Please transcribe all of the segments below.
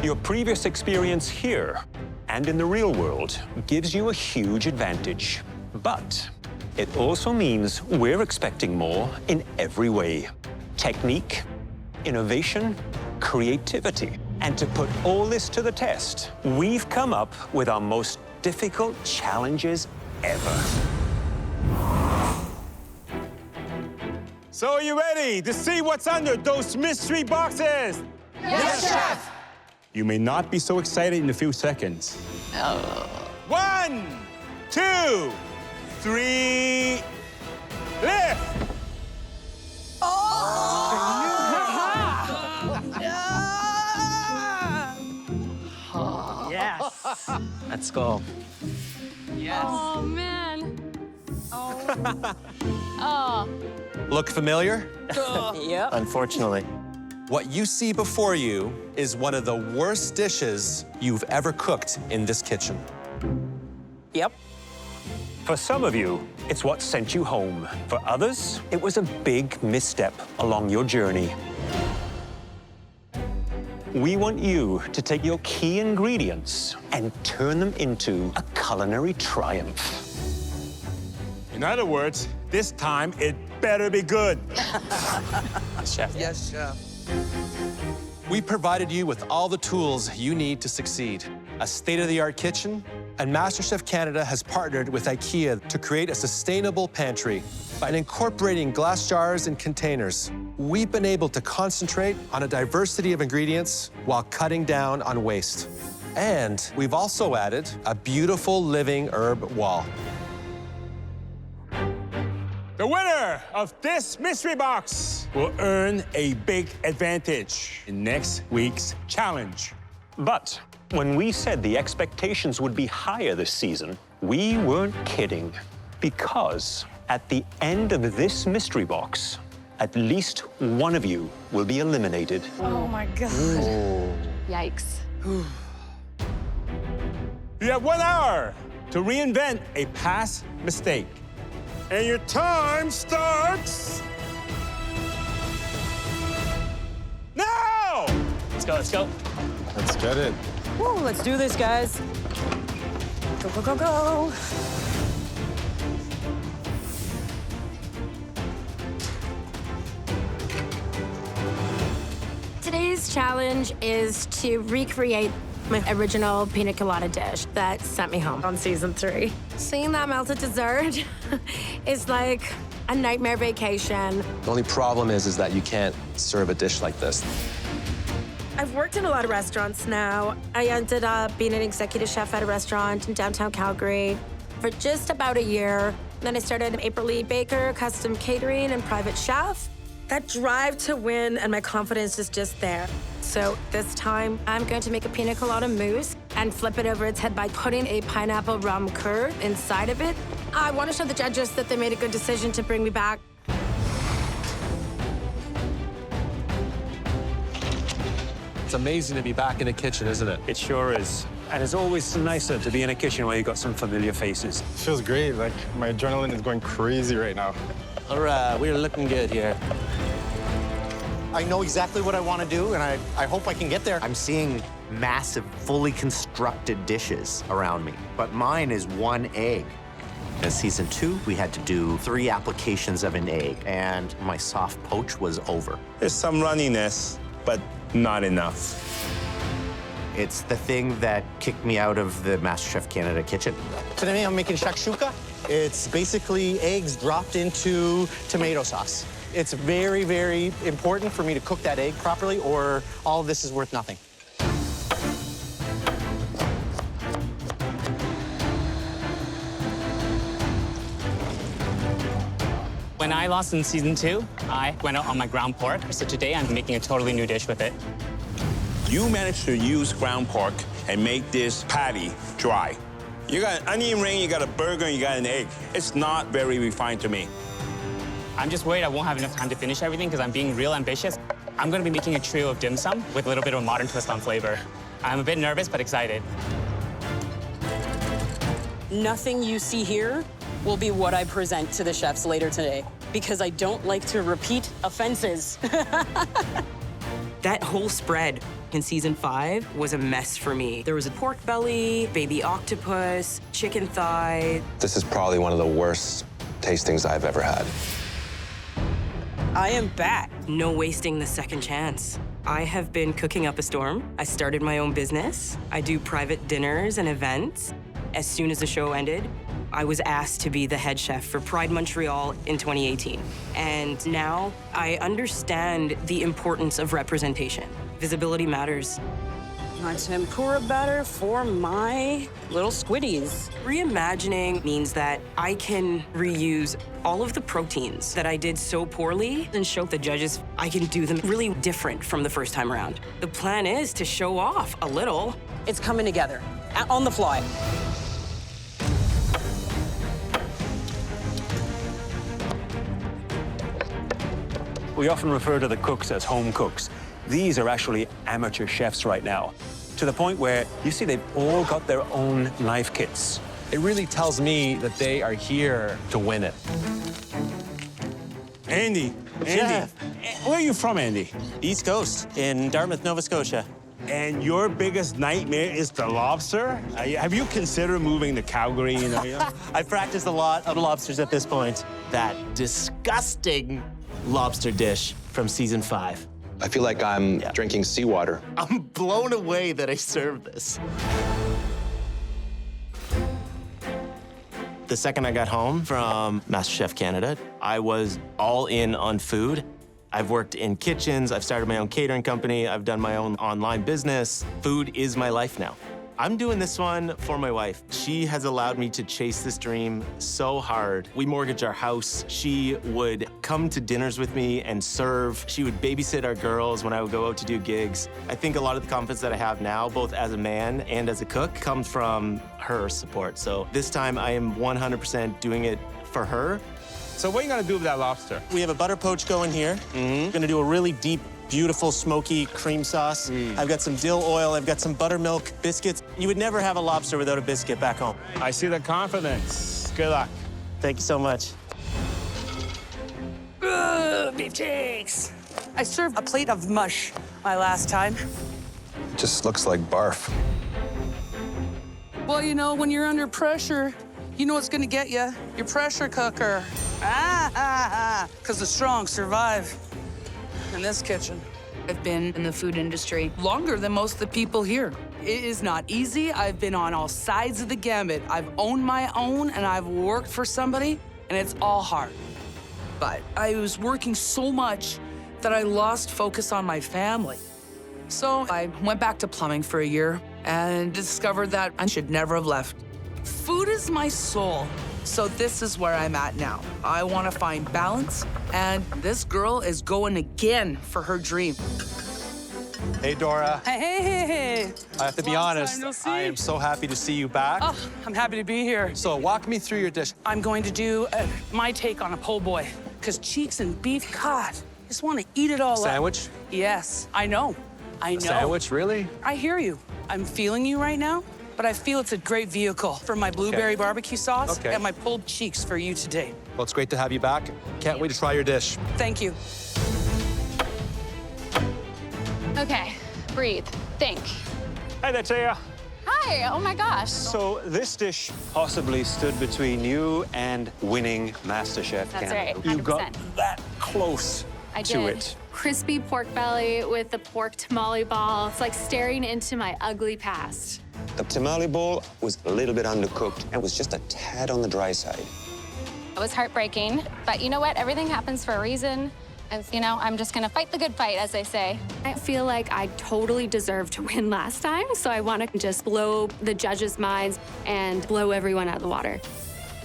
Your previous experience here and in the real world gives you a huge advantage. But it also means we're expecting more in every way. Technique, innovation, creativity. And to put all this to the test, we've come up with our most difficult challenges ever. So are you ready to see what's under those mystery boxes? Yes, Chef! You may not be so excited in a few seconds. 1, 2, 3, lift! Yes. Let's go. Yes. Oh, man. Oh. Look familiar? Yep. Unfortunately. What you see before you is one of the worst dishes you've ever cooked in this kitchen. Yep. For some of you, it's what sent you home. For others, it was a big misstep along your journey. We want you to take your key ingredients and turn them into a culinary triumph. In other words, this time it better be good. Chef. Yes, Chef. We provided you with all the tools you need to succeed. A state-of-the-art kitchen, and MasterChef Canada has partnered with IKEA to create a sustainable pantry. By incorporating glass jars and containers, we've been able to concentrate on a diversity of ingredients while cutting down on waste. And we've also added a beautiful living herb wall. The winner of this mystery box will earn a big advantage in next week's challenge. But when we said the expectations would be higher this season, we weren't kidding. Because at the end of this mystery box, at least one of you will be eliminated. Oh, my God. Yikes. You have 1 hour to reinvent a past mistake. And your time starts now! Let's go, let's go. Let's get it. Woo, let's do this, guys. Go, go, go, go. Today's challenge is to recreate my original pina colada dish that sent me home on season 3. Seeing that melted dessert is like a nightmare vacation. The only problem is that you can't serve a dish like this. I've worked in a lot of restaurants now. I ended up being an executive chef at a restaurant in downtown Calgary for just about a year. Then I started April Lee Baker, custom catering and private chef. That drive to win and my confidence is just there. So this time, I'm going to make a pina colada mousse and flip it over its head by putting a pineapple rum curd inside of it. I want to show the judges that they made a good decision to bring me back. It's amazing to be back in the kitchen, isn't it? It sure is. And it's always nicer to be in a kitchen where you've got some familiar faces. Feels great. Like, my adrenaline is going crazy right now. All right, we're looking good here. I know exactly what I want to do, and I hope I can get there. I'm seeing massive, fully constructed dishes around me, but mine is 1 egg. In season 2, we had to do 3 applications of an egg, and my soft poach was over. There's some runniness, but not enough. It's the thing that kicked me out of the MasterChef Canada kitchen. Today I'm making shakshuka. It's basically eggs dropped into tomato sauce. It's very, very important for me to cook that egg properly, or all of this is worth nothing. When I lost in season 2, I went out on my ground pork. So today I'm making a totally new dish with it. You managed to use ground pork and make this patty dry. You got an onion ring, you got a burger, and you got an egg. It's not very refined to me. I'm just worried I won't have enough time to finish everything because I'm being real ambitious. I'm going to be making a trio of dim sum with a little bit of a modern twist on flavor. I'm a bit nervous, but excited. Nothing you see here will be what I present to the chefs later today, because I don't like to repeat offenses. That whole spread In season 5 was a mess for me. There was a pork belly, baby octopus, chicken thigh. This is probably one of the worst tastings I've ever had. I am back. No wasting the second chance. I have been cooking up a storm. I started my own business. I do private dinners and events. As soon as the show ended, I was asked to be the head chef for Pride Montreal in 2018. And now I understand the importance of representation. Visibility matters. My tempura batter for my little squiddies. Reimagining means that I can reuse all of the proteins that I did so poorly and show the judges I can do them really different from the first time around. The plan is to show off a little. It's coming together, on the fly. We often refer to the cooks as home cooks. These are actually amateur chefs right now, to the point where you see they've all got their own knife kits. It really tells me that they are here to win it. Andy, Chef. where are you from, Andy? East Coast in Dartmouth, Nova Scotia. And your biggest nightmare is the lobster? Have you considered moving to Calgary? You know? I've practiced a lot of lobsters at this point. That disgusting lobster dish from season 5. I feel like I'm drinking seawater. I'm blown away that I served this. The second I got home from MasterChef Canada, I was all in on food. I've worked in kitchens, I've started my own catering company, I've done my own online business. Food is my life now. I'm doing this one for my wife. She has allowed me to chase this dream so hard. We mortgaged our house. She would come to dinners with me and serve. She would babysit our girls when I would go out to do gigs. I think a lot of the confidence that I have now, both as a man and as a cook, comes from her support. So this time I am 100% doing it for her. So what are you gonna do with that lobster? We have a butter poach going here. We're gonna do a really deep, beautiful, smoky cream sauce. I've got some dill oil, I've got some buttermilk biscuits. You would never have a lobster without a biscuit back home. I see the confidence. Good luck. Thank you so much. Beef cheeks. I served a plate of mush my last time. It just looks like barf. Well, you know, when you're under pressure, you know what's gonna get you? Your pressure cooker. Because the strong survive in this kitchen. I've been in the food industry longer than most of the people here. It is not easy. I've been on all sides of the gamut. I've owned my own and I've worked for somebody, and it's all hard. But I was working so much that I lost focus on my family. So I went back to plumbing for a year and discovered that I should never have left. Food is my soul. So this is where I'm at now. I want to find balance, and this girl is going again for her dream. Hey, Dora. Hey. I have to be honest, I am so happy to see you back. Oh, I'm happy to be here. So walk me through your dish. I'm going to do my take on a po' boy, because cheeks and beef, God, I just want to eat it all Sandwich? up. Yes, I know. Sandwich, really? I hear you. I'm feeling you right now, but I feel it's a great vehicle for my blueberry barbecue sauce and my pulled cheeks for you today. Well, it's great to have you back. Can't wait to try your dish. Thank you. Okay, breathe, think. Hi there, Taya. Hi, oh my gosh. So this dish possibly stood between you and winning MasterChef That's Canada. right, 100%. You got that close I to did. it. Crispy pork belly with the pork tamale ball. It's like staring into my ugly past. The tamale bowl was a little bit undercooked and was just a tad on the dry side. It was heartbreaking, but you know what? Everything happens for a reason. And, you know, I'm just gonna fight the good fight, as they say. I feel like I totally deserved to win last time, so I wanna just blow the judges' minds and blow everyone out of the water.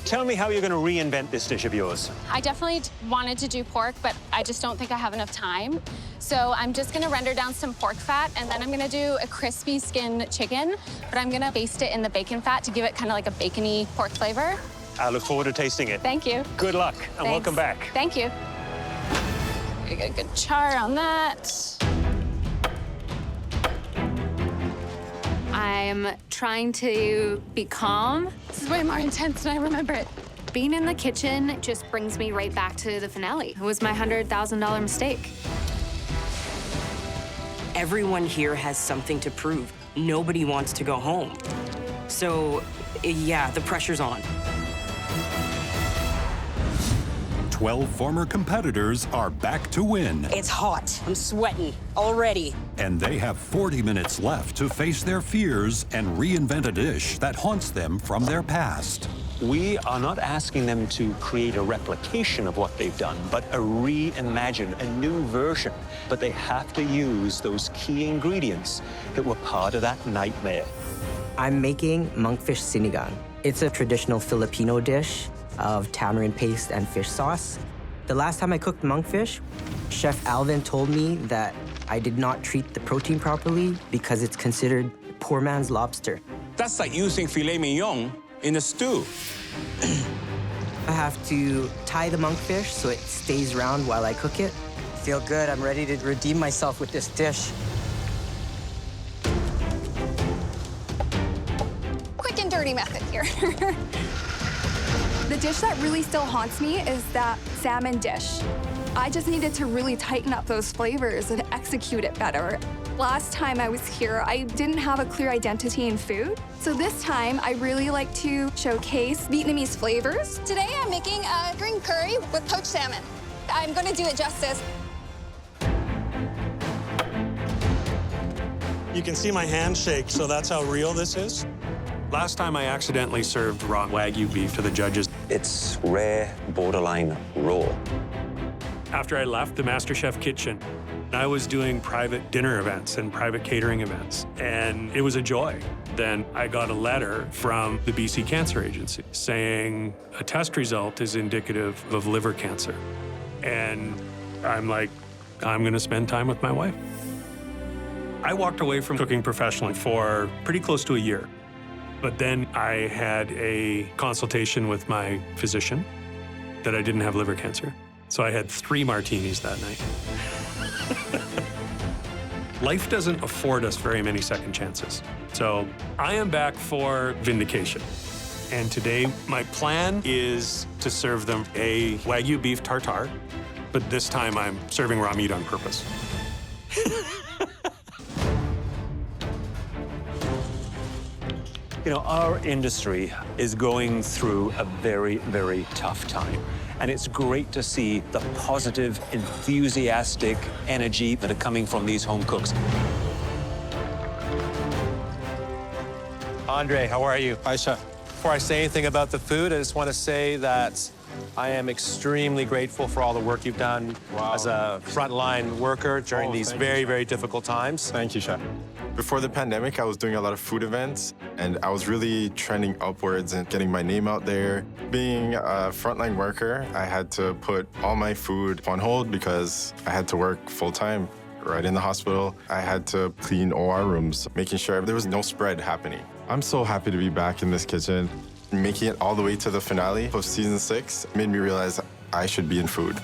Tell me how you're going to reinvent this dish of yours. I definitely wanted to do pork, but I just don't think I have enough time. So I'm just gonna render down some pork fat, and then I'm gonna do a crispy skin chicken, but I'm gonna baste it in the bacon fat to give it kind of like a bacony pork flavor. I look forward to tasting it. Thank you. Good luck, and Thanks. welcome back. Thank you. We get a good char on that. I'm trying to be calm. This is way more intense than I remember it. Being in the kitchen just brings me right back to the finale. It was my $100,000 mistake. Everyone here has something to prove. Nobody wants to go home. So, yeah, the pressure's on. 12 former competitors are back to win. It's hot. I'm sweating already. And they have 40 minutes left to face their fears and reinvent a dish that haunts them from their past. We are not asking them to create a replication of what they've done, but a reimagine, a new version. But they have to use those key ingredients that were part of that nightmare. I'm making monkfish sinigang. It's a traditional Filipino dish of tamarind paste and fish sauce. The last time I cooked monkfish, Chef Alvin told me that I did not treat the protein properly because it's considered poor man's lobster. That's like using filet mignon in a stew. I have to tie the monkfish so it stays round while I cook it. Feel good, I'm ready to redeem myself with this dish. Quick and dirty method here. The dish that really still haunts me is that salmon dish. I just needed to really tighten up those flavors and execute it better. Last time I was here, I didn't have a clear identity in food. So this time, I really like to showcase Vietnamese flavors. Today, I'm making a green curry with poached salmon. I'm gonna do it justice. You can see my hand shake, so that's how real this is. Last time I accidentally served raw Wagyu beef to the judges. It's rare, borderline raw. After I left the MasterChef kitchen, I was doing private dinner events and private catering events, and it was a joy. Then I got a letter from the BC Cancer Agency saying a test result is indicative of liver cancer. And I'm like, I'm gonna spend time with my wife. I walked away from cooking professionally for pretty close to a year. But then I had a consultation with my physician that I didn't have liver cancer. So I had 3 martinis that night. Life doesn't afford us very many second chances. So I am back for vindication. And today, my plan is to serve them a Wagyu beef tartare, but this time I'm serving raw meat on purpose. You know, our industry is going through a very, very tough time. And it's great to see the positive, enthusiastic energy that are coming from these home cooks. Andre, how are you? Hi, Chef. Before I say anything about the food, I just want to say that I am extremely grateful for all the work you've done as a frontline worker during these very, very difficult times. Thank you, Chef. Before the pandemic, I was doing a lot of food events, and I was really trending upwards and getting my name out there. Being a frontline worker, I had to put all my food on hold because I had to work full-time right in the hospital. I had to clean OR rooms, making sure there was no spread happening. I'm so happy to be back in this kitchen. Making it all the way to the finale of season 6 made me realize I should be in food.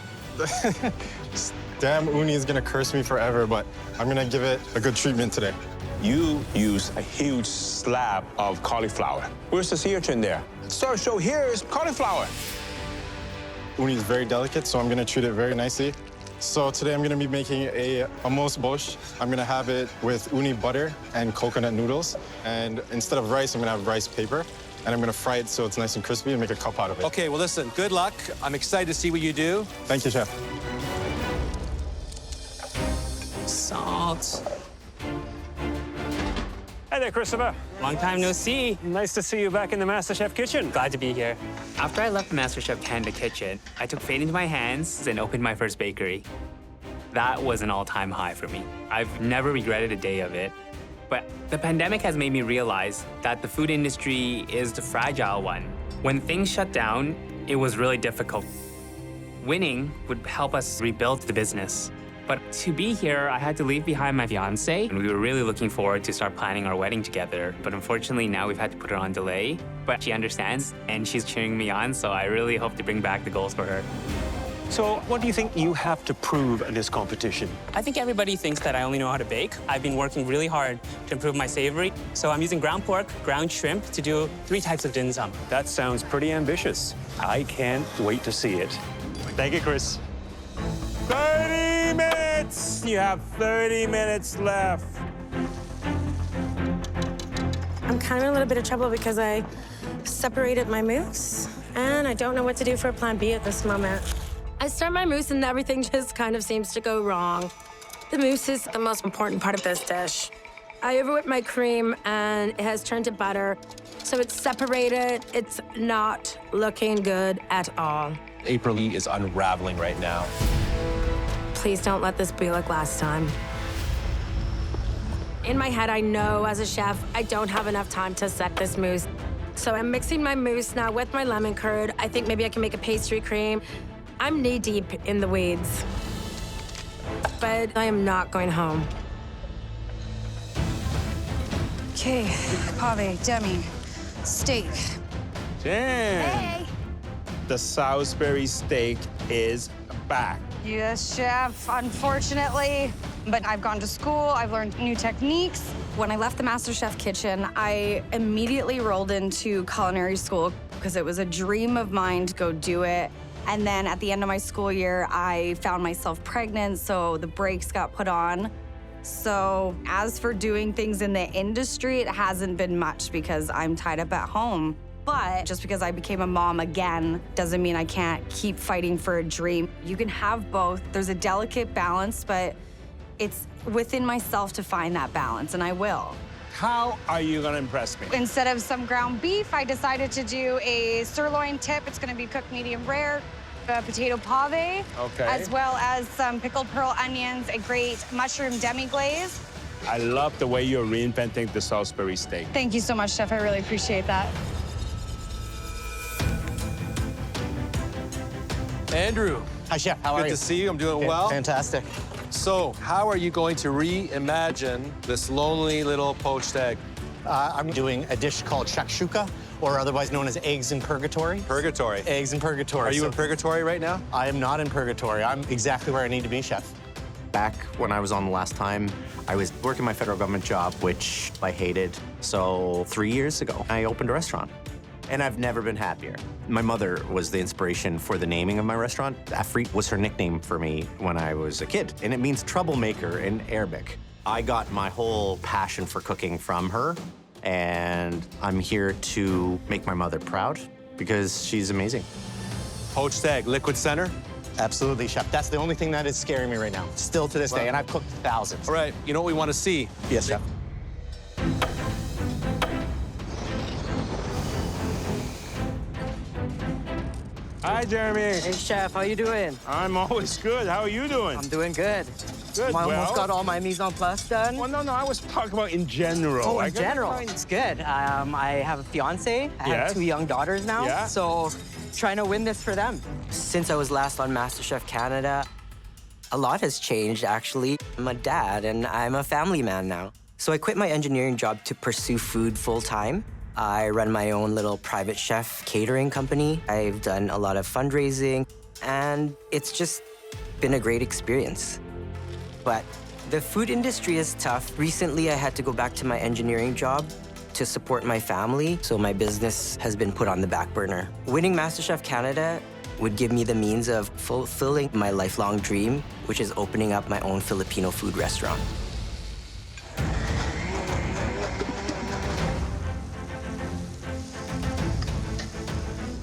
Damn uni is gonna curse me forever, but I'm gonna give it a good treatment today. You use a huge slab of cauliflower. Where's the sea urchin there? So here is cauliflower. Uni is very delicate, so I'm gonna treat it very nicely. So today I'm gonna be making a amos bosh. I'm gonna have it with uni butter and coconut noodles. And instead of rice, I'm gonna have rice paper. And I'm gonna fry it so it's nice and crispy and make a cup out of it. Okay, well, listen, good luck. I'm excited to see what you do. Thank you, Chef. Salt. Hi there, Christopher. Long time no see. Nice to see you back in the MasterChef kitchen. Glad to be here. After I left the MasterChef Canada kitchen, I took fate into my hands and opened my first bakery. That was an all-time high for me. I've never regretted a day of it. But the pandemic has made me realize that the food industry is the fragile one. When things shut down, it was really difficult. Winning would help us rebuild the business. But to be here, I had to leave behind my fiance, and we were really looking forward to start planning our wedding together. But unfortunately, now we've had to put it on delay. But she understands, and she's cheering me on, so I really hope to bring back the goals for her. So what do you think you have to prove in this competition? I think everybody thinks that I only know how to bake. I've been working really hard to improve my savory. So I'm using ground pork, ground shrimp to do 3 types of dim sum. That sounds pretty ambitious. I can't wait to see it. Thank you, Chris. 30 minutes! minutes. You have 30 minutes left. I'm kind of in a little bit of trouble because I separated my mousse, and I don't know what to do for plan B at this moment. I start my mousse and everything just kind of seems to go wrong. The mousse is the most important part of this dish. I overwhip my cream and it has turned to butter, so it's separated. It's not looking good at all. April Lee is unraveling right now. Please don't let this be like last time. In my head, I know as a chef, I don't have enough time to set this mousse. So I'm mixing my mousse now with my lemon curd. I think maybe I can make a pastry cream. I'm knee-deep in the weeds. But I am not going home. Okay, pave, demi, steak. Damn. Hey. The Salisbury steak is back. Yes, chef, unfortunately. But I've gone to school, I've learned new techniques. When I left the MasterChef kitchen, I immediately rolled into culinary school because it was a dream of mine to go do it. And then at the end of my school year, I found myself pregnant, so the brakes got put on. So as for doing things in the industry, it hasn't been much because I'm tied up at home. But just because I became a mom again doesn't mean I can't keep fighting for a dream. You can have both. There's a delicate balance, but it's within myself to find that balance, and I will. How are you gonna impress me? Instead of some ground beef, I decided to do a sirloin tip. It's gonna be cooked medium rare, a potato pave, as well as some pickled pearl onions, a great mushroom demi-glaze. I love the way you're reinventing the Salisbury steak. Thank you so much, Chef. I really appreciate that. Andrew. Hi, Chef. How are you? Good to see you. I'm doing well. Fantastic. So, how are you going to reimagine this lonely little poached egg? I'm doing a dish called shakshuka, or otherwise known as eggs in purgatory. Purgatory. Eggs in purgatory. Are you in purgatory right now? I am not in purgatory. I'm exactly where I need to be, Chef. Back when I was on the last time, I was working my federal government job, which I hated. So 3 years ago, I opened a restaurant. And I've never been happier. My mother was the inspiration for the naming of my restaurant. Afrit was her nickname for me when I was a kid, and it means troublemaker in Arabic. I got my whole passion for cooking from her, and I'm here to make my mother proud because she's amazing. Poached egg, liquid center? Absolutely, Chef. That's the only thing that is scaring me right now, still to this day, and I've cooked thousands. All right, you know what we want to see? Yes, Chef. Hi, Jeremy. Hey, Chef, how you doing? I'm always good. How are you doing? I'm doing good. Good, I almost got all my mise en place done. Well, no, I was talking about in general. Oh, in general, it's good. I have a fiance. I have 2 young daughters now, so trying to win this for them. Since I was last on MasterChef Canada, a lot has changed, actually. I'm a dad, and I'm a family man now. So I quit my engineering job to pursue food full-time. I run my own little private chef catering company. I've done a lot of fundraising, and it's just been a great experience. But the food industry is tough. Recently, I had to go back to my engineering job to support my family, so my business has been put on the back burner. Winning MasterChef Canada would give me the means of fulfilling my lifelong dream, which is opening up my own Filipino food restaurant.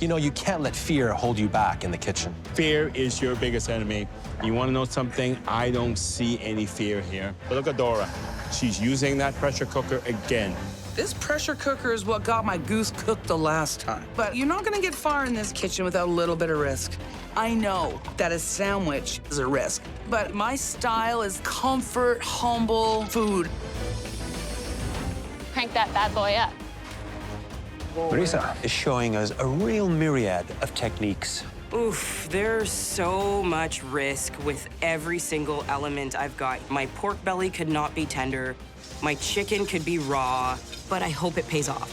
You know, you can't let fear hold you back in the kitchen. Fear is your biggest enemy. You want to know something? I don't see any fear here. But look at Dora. She's using that pressure cooker again. This pressure cooker is what got my goose cooked the last time. But you're not gonna get far in this kitchen without a little bit of risk. I know that a sandwich is a risk, but my style is comfort, humble food. Crank that bad boy up. Marisa is showing us a real myriad of techniques. Oof, there's so much risk with every single element I've got. My pork belly could not be tender. My chicken could be raw, but I hope it pays off.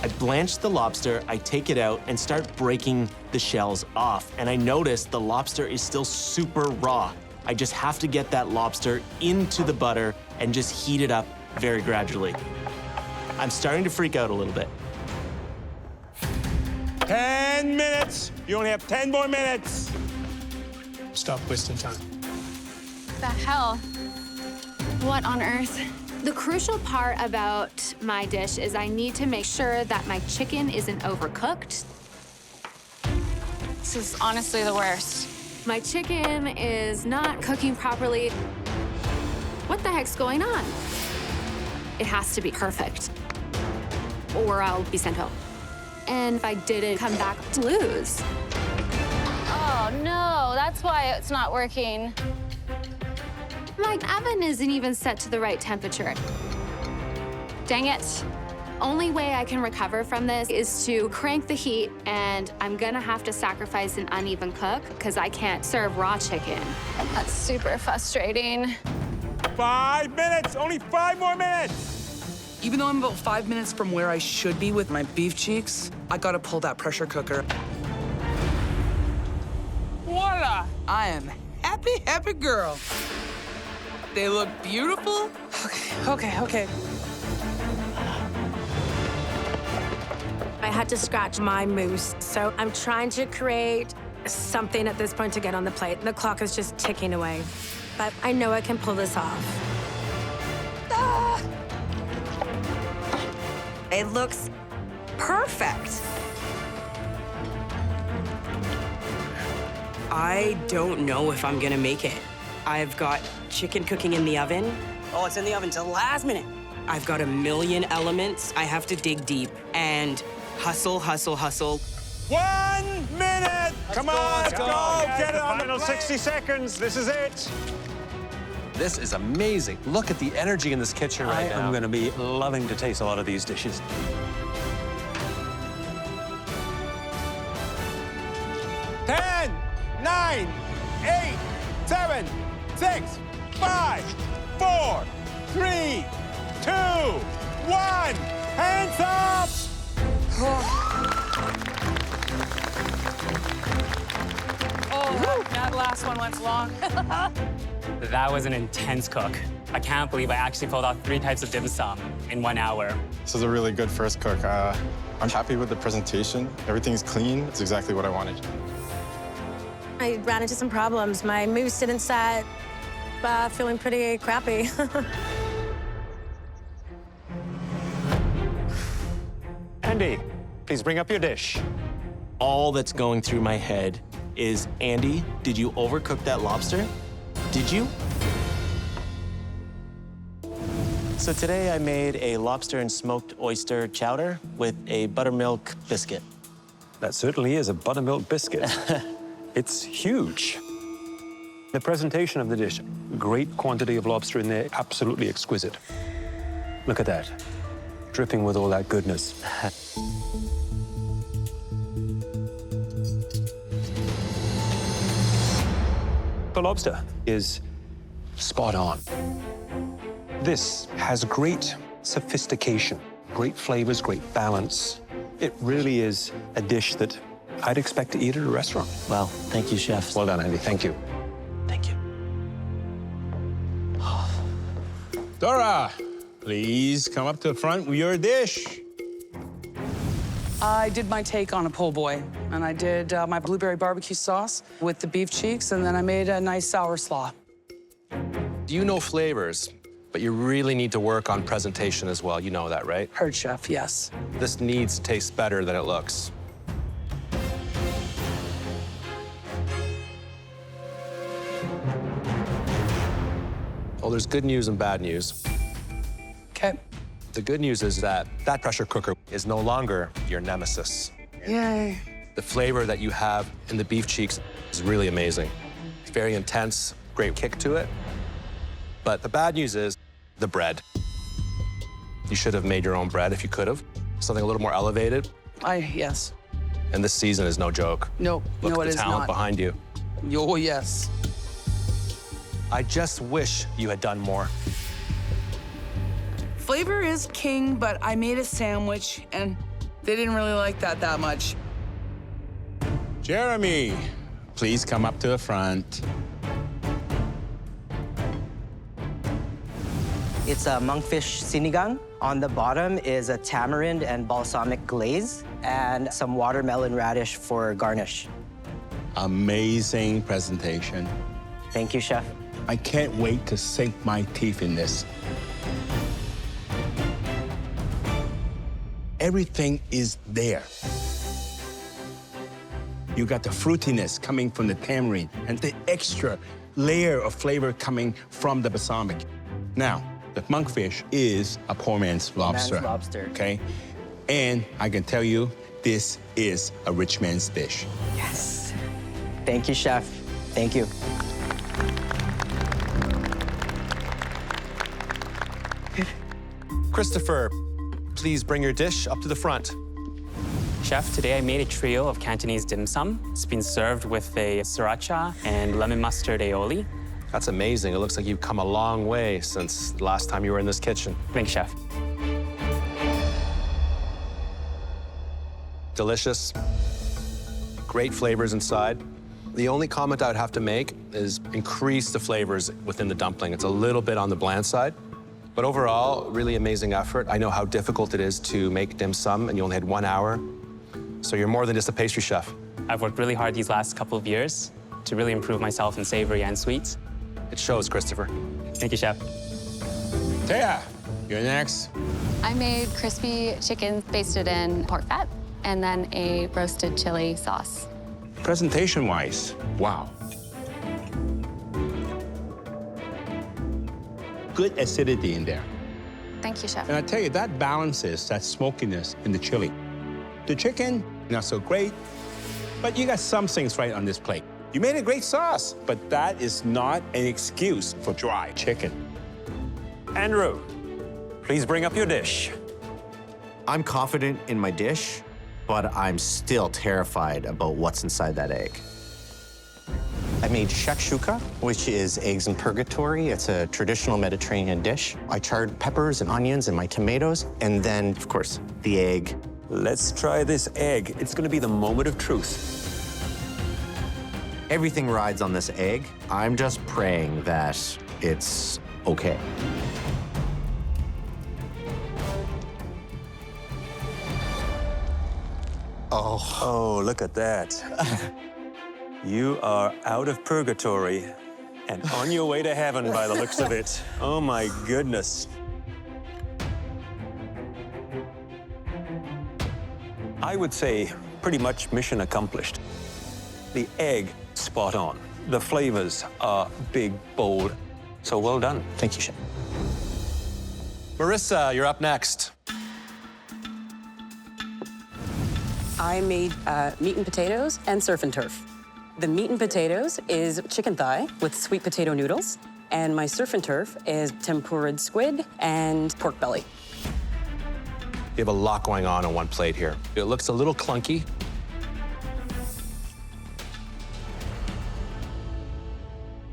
I blanch the lobster, I take it out and start breaking the shells off. And I notice the lobster is still super raw. I just have to get that lobster into the butter and just heat it up very gradually. I'm starting to freak out a little bit. 10 minutes. You only have 10 more minutes. Stop wasting time. the hell? What on earth? The crucial part about my dish is I need to make sure that my chicken isn't overcooked. This is honestly the worst. My chicken is not cooking properly. What the heck's going on? It has to be perfect, or I'll be sent home. And if I didn't come back to lose. Oh no, that's why it's not working. My oven isn't even set to the right temperature. Dang it. Only way I can recover from this is to crank the heat, and I'm gonna have to sacrifice an uneven cook because I can't serve raw chicken. That's super frustrating. 5 minutes, only 5 more minutes. Even though I'm about 5 minutes from where I should be with my beef cheeks, I gotta pull that pressure cooker. Voila! I am happy girl. They look beautiful. Okay. I had to scratch my mousse, so I'm trying to create something at this point to get on the plate. The clock is just ticking away, but I know I can pull this off. Ah! It looks perfect. I don't know if I'm gonna make it. I've got chicken cooking in the oven. Oh, it's in the oven till the last minute. I've got a million elements. I have to dig deep and hustle. 1 minute. Come on, let's go. Get it on the Final plate. 60 seconds. This is it. This is amazing. Look at the energy in this kitchen right now. I'm going to be loving to taste a lot of these dishes. Ten, 9, 8, 7, 6, 5, 4, 3, 2, 1. Hands up! Oh, that last one went long. That was an intense cook. I can't believe I actually pulled out 3 types of dim sum in 1 hour. This is a really good first cook. I'm happy with the presentation. Everything's clean. It's exactly what I wanted. I ran into some problems. My mousse didn't set, feeling pretty crappy. Andy, please bring up your dish. All that's going through my head is, Andy, did you overcook that lobster? Did you? So today I made a lobster and smoked oyster chowder with a buttermilk biscuit. That certainly is a buttermilk biscuit. It's huge. The presentation of the dish, great quantity of lobster in there, absolutely exquisite. Look at that, dripping with all that goodness. The lobster is spot on. This has great sophistication, great flavors, great balance. It really is a dish that I'd expect to eat at a restaurant. Wow, thank you, chef. Well done, Andy, thank you. Thank you. Dora, please come up to the front with your dish. I did my take on a po' boy, and I did my blueberry barbecue sauce with the beef cheeks, and then I made a nice sour slaw. You know flavors, but you really need to work on presentation as well. You know that, right? Heard, chef, yes. This needs to taste better than it looks. Well, there's good news and bad news. Okay. The good news is that that pressure cooker is no longer your nemesis. Yay. The flavor that you have in the beef cheeks is really amazing. It's very intense, great kick to it. But the bad news is the bread. You should have made your own bread if you could have. Something a little more elevated. Yes. And this season is no joke. No, Look no, at it the is talent not. behind you. Oh, yes. I just wish you had done more. Flavor is king, but I made a sandwich, and they didn't really like that much. Jeremy, please come up to the front. It's a monkfish sinigang. On the bottom is a tamarind and balsamic glaze, and some watermelon radish for garnish. Amazing presentation. Thank you, chef. I can't wait to sink my teeth in this. Everything is there. You got the fruitiness coming from the tamarind and the extra layer of flavor coming from the balsamic. Now, the monkfish is a poor man's lobster. Man's lobster. Okay? And I can tell you, this is a rich man's dish. Yes. Thank you, Chef. Thank you. Christopher, please bring your dish up to the front. Chef, today I made a trio of Cantonese dim sum. It's been served with a sriracha and lemon mustard aioli. That's amazing. It looks like you've come a long way since the last time you were in this kitchen. Thanks, Chef. Delicious. Great flavors inside. The only comment I would have to make is increase the flavors within the dumpling. It's a little bit on the bland side. But overall, really amazing effort. I know how difficult it is to make dim sum, and you only had 1 hour. So you're more than just a pastry chef. I've worked really hard these last couple of years to really improve myself in savory and sweets. It shows, Christopher. Thank you, Chef. Taya, you're next. I made crispy chicken basted in pork fat and then a roasted chili sauce. Presentation-wise, wow. Good acidity in there. Thank you, Chef. And I tell you, that balances that smokiness in the chili. The chicken, not so great, but you got some things right on this plate. You made a great sauce, but that is not an excuse for dry chicken. Andrew, please bring up your dish. I'm confident in my dish, but I'm still terrified about what's inside that egg. I made shakshuka, which is eggs in purgatory. It's a traditional Mediterranean dish. I charred peppers and onions and my tomatoes, and then, of course, the egg. Let's try this egg. It's going to be the moment of truth. Everything rides on this egg. I'm just praying that it's okay. Oh, look at that. You are out of purgatory and on your way to heaven by the looks of it. Oh, my goodness. I would say pretty much mission accomplished. The egg, spot on. The flavors are big, bold. So well done. Thank you, Chef. Marissa, you're up next. I made meat and potatoes and surf and turf. The meat and potatoes is chicken thigh with sweet potato noodles, and my surf and turf is tempura'd squid and pork belly. You have a lot going on one plate here. It looks a little clunky.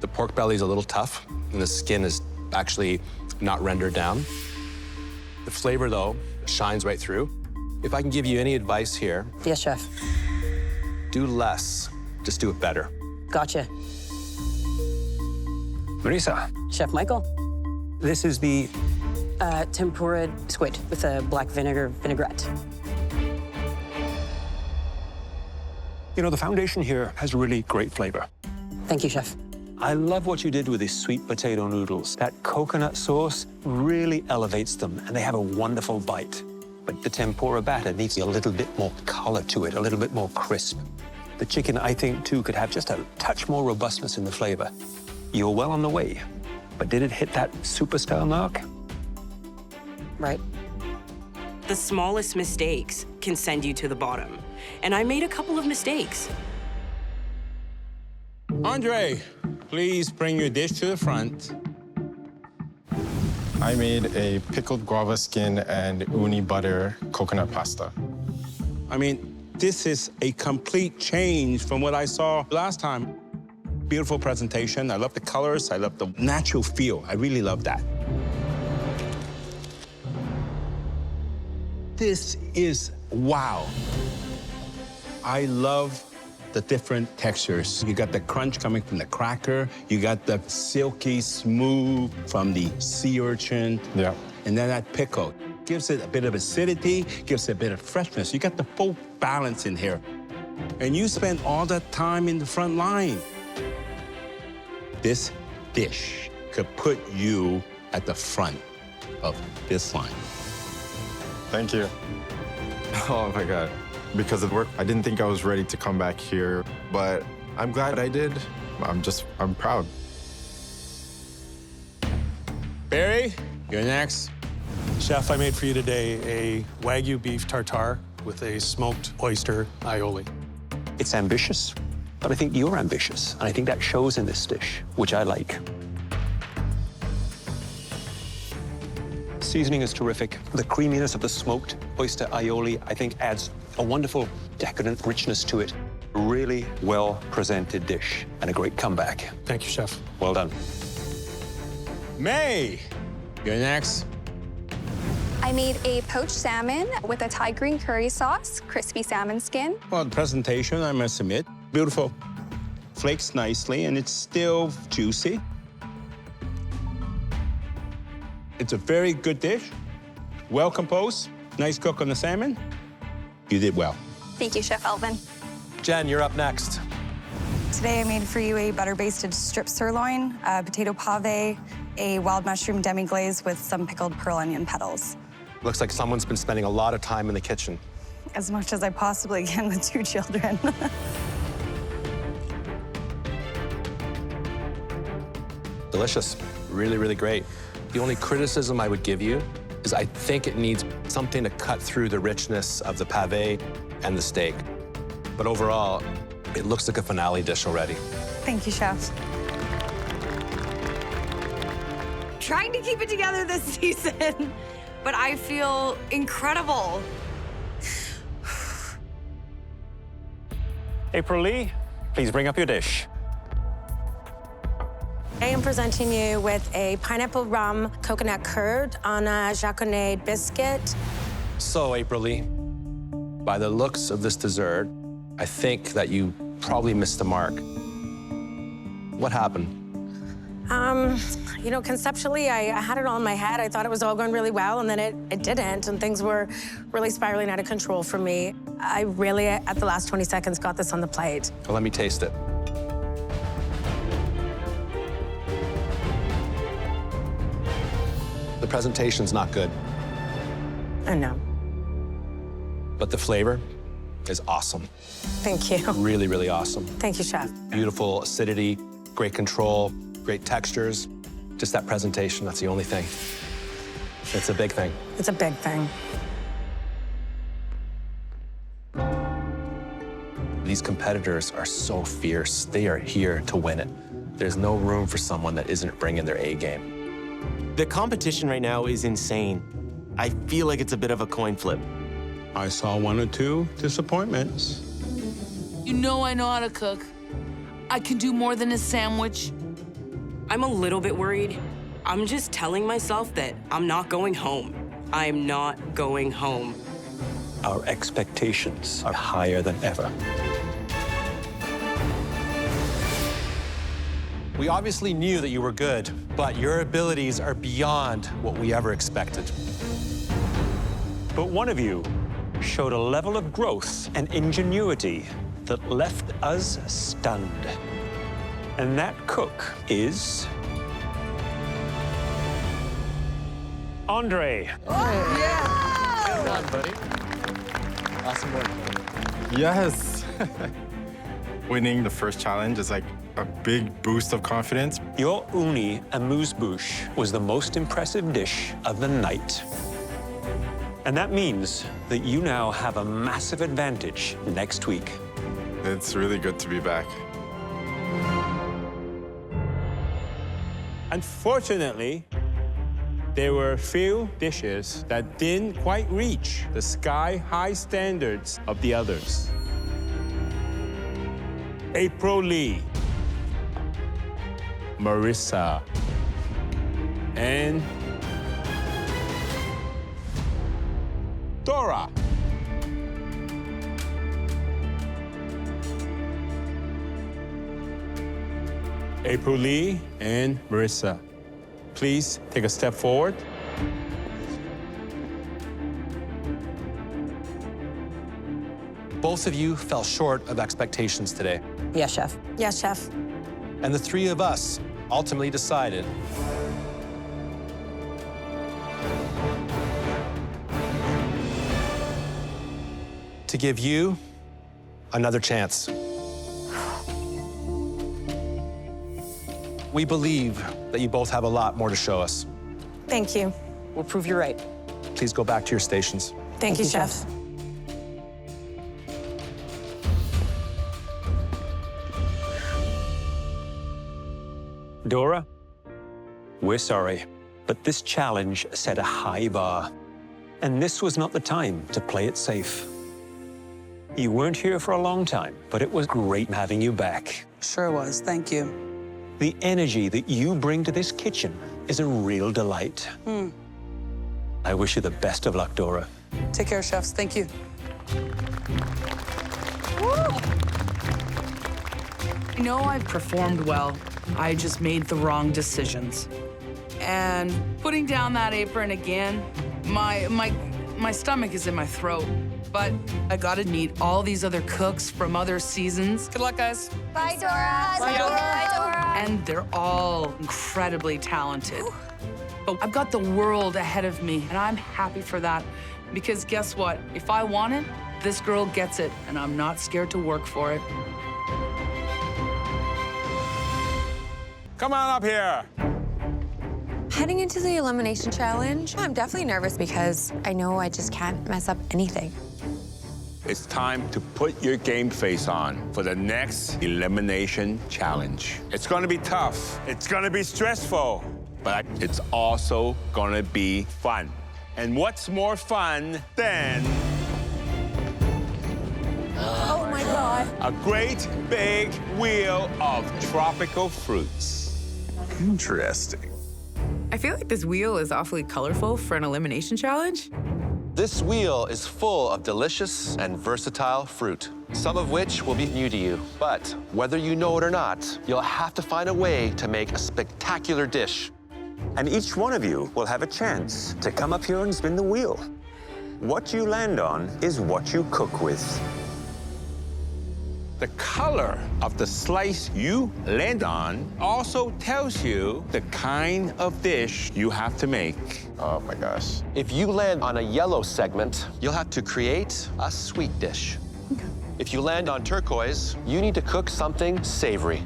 The pork belly is a little tough, and the skin is actually not rendered down. The flavor, though, shines right through. If I can give you any advice here, Yes, Chef. do less, just do it better. Gotcha. Marisa, Chef Michael. this is the Tempura'd squid with a black vinegar vinaigrette. You know, the foundation here has really great flavor. Thank you, Chef. I love what you did with these sweet potato noodles. That coconut sauce really elevates them, and they have a wonderful bite. But the tempura batter needs a little bit more color to it, a little bit more crisp. The chicken, I think, too, could have just a touch more robustness in the flavor. You were well on the way, but did it hit that superstar mark? Right. The smallest mistakes can send you to the bottom. And I made a couple of mistakes. Andre, please bring your dish to the front. I made a pickled guava skin and uni butter coconut pasta. I mean, this is a complete change from what I saw last time. Beautiful presentation. I love the colors. I love the natural feel. I really love that. This is wow. I love the different textures. You got the crunch coming from the cracker. You got the silky smooth from the sea urchin. Yeah. And then that pickle gives it a bit of acidity, gives it a bit of freshness. You got the full balance in here. And you spend all that time in the front line. This dish could put you at the front of this line. Thank you. Oh my God. Because of work, I didn't think I was ready to come back here, but I'm glad I did. I'm proud. Barry, you're next. Chef, I made for you today a Wagyu beef tartare with a smoked oyster aioli. It's ambitious, but I think you're ambitious, and I think that shows in this dish, which I like. Seasoning is terrific. The creaminess of the smoked oyster aioli, I think, adds a wonderful decadent richness to it. Really well-presented dish and a great comeback. Thank you, Chef. Well done. May, you're next. I made a poached salmon with a Thai green curry sauce, crispy salmon skin. Well, the presentation, I must admit, beautiful. Flakes nicely, and it's still juicy. It's a very good dish, well composed, nice cook on the salmon. You did well. Thank you, Chef Alvin. Jen, you're up next. Today I made for you a butter-basted strip sirloin, a potato pave, a wild mushroom demi-glaze with some pickled pearl onion petals. Looks like someone's been spending a lot of time in the kitchen. As much as I possibly can with 2 children. Delicious. Really, really great. The only criticism I would give you is I think it needs something to cut through the richness of the pave and the steak. But overall, it looks like a finale dish already. Thank you, Chef. Trying to keep it together this season, but I feel incredible. April Lee, please bring up your dish. I am presenting you with a pineapple rum coconut curd on a jaconade biscuit. So, April Lee, by the looks of this dessert, I think that you probably missed the mark. What happened? You know, conceptually, I had it all in my head. I thought it was all going really well, and then it didn't, and things were really spiraling out of control for me. I really, at the last 20 seconds, got this on the plate. Well, let me taste it. The presentation's not good, I know. but the flavor is awesome. Thank you. Really, really awesome. Thank you, Chef. Beautiful acidity, great control, great textures. Just that presentation, that's the only thing. It's a big thing. It's a big thing. These competitors are so fierce. They are here to win it. There's no room for someone that isn't bringing their A game. The competition right now is insane. I feel like it's a bit of a coin flip. I saw 1 or 2 disappointments. You know I know how to cook. I can do more than a sandwich. I'm a little bit worried. I'm just telling myself that I'm not going home. I'm not going home. Our expectations are higher than ever. We obviously knew that you were good, but your abilities are beyond what we ever expected. But one of you showed a level of growth and ingenuity that left us stunned. And that cook is Andre. Well done, buddy. Awesome work. Yes. Winning the first challenge is like a big boost of confidence. Your uni amuse-bouche was the most impressive dish of the night. And that means that you now have a massive advantage next week. It's really good to be back. Unfortunately, there were a few dishes that didn't quite reach the sky-high standards of the others. April Lee, Marissa, and Dora. April Lee and Marissa, please take a step forward. Both of you fell short of expectations today. Yes, Chef. Yes, Chef. And the 3 of us ultimately decided to give you another chance. We believe that you both have a lot more to show us. Thank you. We'll prove you're right. Please go back to your stations. Thank you, Chef. Dora, we're sorry, but this challenge set a high bar. And this was not the time to play it safe. You weren't here for a long time, but it was great having you back. Sure was. Thank you. The energy that you bring to this kitchen is a real delight. I wish you the best of luck, Dora. Take care, chefs. Thank you. I know I've performed well. I just made the wrong decisions. And putting down that apron again, my stomach is in my throat. But I gotta meet all these other cooks from other seasons. Good luck, guys. Bye, Dora. Bye, Dora. Bye, Dora. And they're all incredibly talented. But I've got the world ahead of me, and I'm happy for that. Because guess what? If I want it, this girl gets it, and I'm not scared to work for it. Come on up here. Heading into the elimination challenge, I'm definitely nervous because I know I just can't mess up anything. It's time to put your game face on for the next elimination challenge. It's gonna be tough. It's gonna be stressful, but it's also gonna be fun. And what's more fun than Oh my God. a great big wheel of tropical fruits? Interesting. I feel like this wheel is awfully colorful for an elimination challenge. This wheel is full of delicious and versatile fruit, some of which will be new to you. But whether you know it or not, you'll have to find a way to make a spectacular dish. And each one of you will have a chance to come up here and spin the wheel. What you land on is what you cook with. The color of the slice you land on also tells you the kind of dish you have to make. Oh my gosh. If you land on a yellow segment, you'll have to create a sweet dish. If you land on turquoise, you need to cook something savory.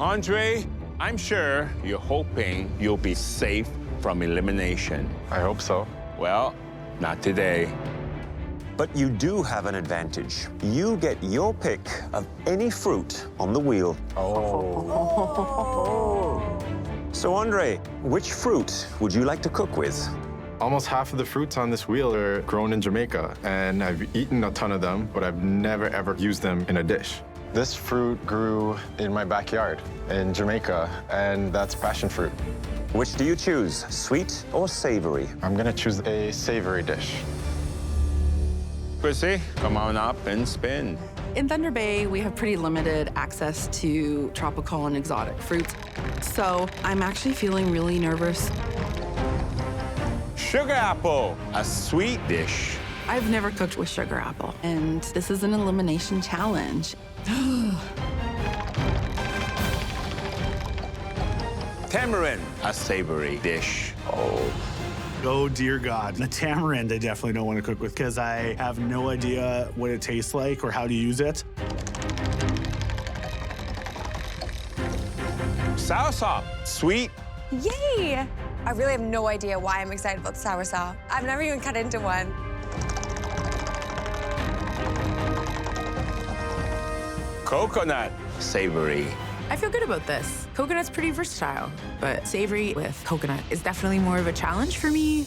Andre, I'm sure you're hoping you'll be safe from elimination. I hope so. Well, not today. But you do have an advantage. You get your pick of any fruit on the wheel. So, Andre, which fruit would you like to cook with? Almost half of the fruits on this wheel are grown in Jamaica, and I've eaten a ton of them, but I've never ever used them in a dish. This fruit grew in my backyard in Jamaica, and that's passion fruit. Which do you choose, sweet or savory? I'm gonna choose a savory dish. Chrissy, come on up and spin. In Thunder Bay, we have pretty limited access to tropical and exotic fruits. So I'm actually feeling really nervous. Sugar apple, a sweet dish. I've never cooked with sugar apple, and this is an elimination challenge. Tamarind, a savory dish. Oh, dear God. The tamarind I definitely don't want to cook with because I have no idea what it tastes like or how to use it. Soursop, sweet. Yay! I really have no idea why I'm excited about the soursop. I've never even cut into one. Coconut, savory. I feel good about this. Coconut's pretty versatile, but savory with coconut is definitely more of a challenge for me.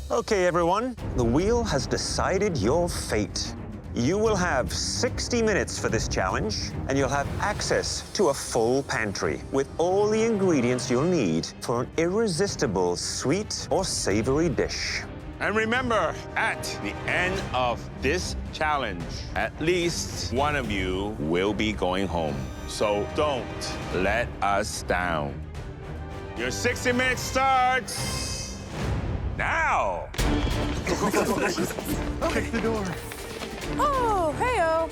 Okay, everyone, the wheel has decided your fate. You will have 60 minutes for this challenge, and you'll have access to a full pantry with all the ingredients you'll need for an irresistible sweet or savory dish. And remember, at the end of this challenge, at least one of you will be going home. So don't let us down. Your 60 minutes starts now. Kick the door. Oh, hey-oh.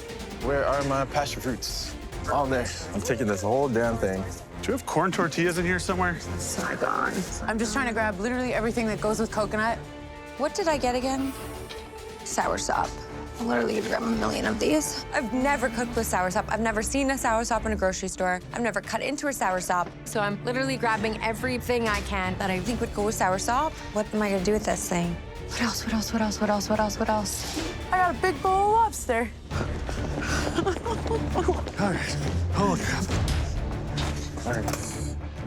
Where are my passion fruits? All there. I'm taking this whole damn thing. Do we have corn tortillas in here somewhere? Saigon. I'm just trying to grab literally everything that goes with coconut. What did I get again? Soursop. I'm literally gonna grab a million of these. I've never cooked with soursop. I've never seen a soursop in a grocery store. I've never cut into a soursop. So I'm literally grabbing everything I can that I think would go with soursop. What am I gonna do with this thing? What else, what else, what else, what else, what else, what else? I got a big bowl of lobster. All right. Holy crap. All right.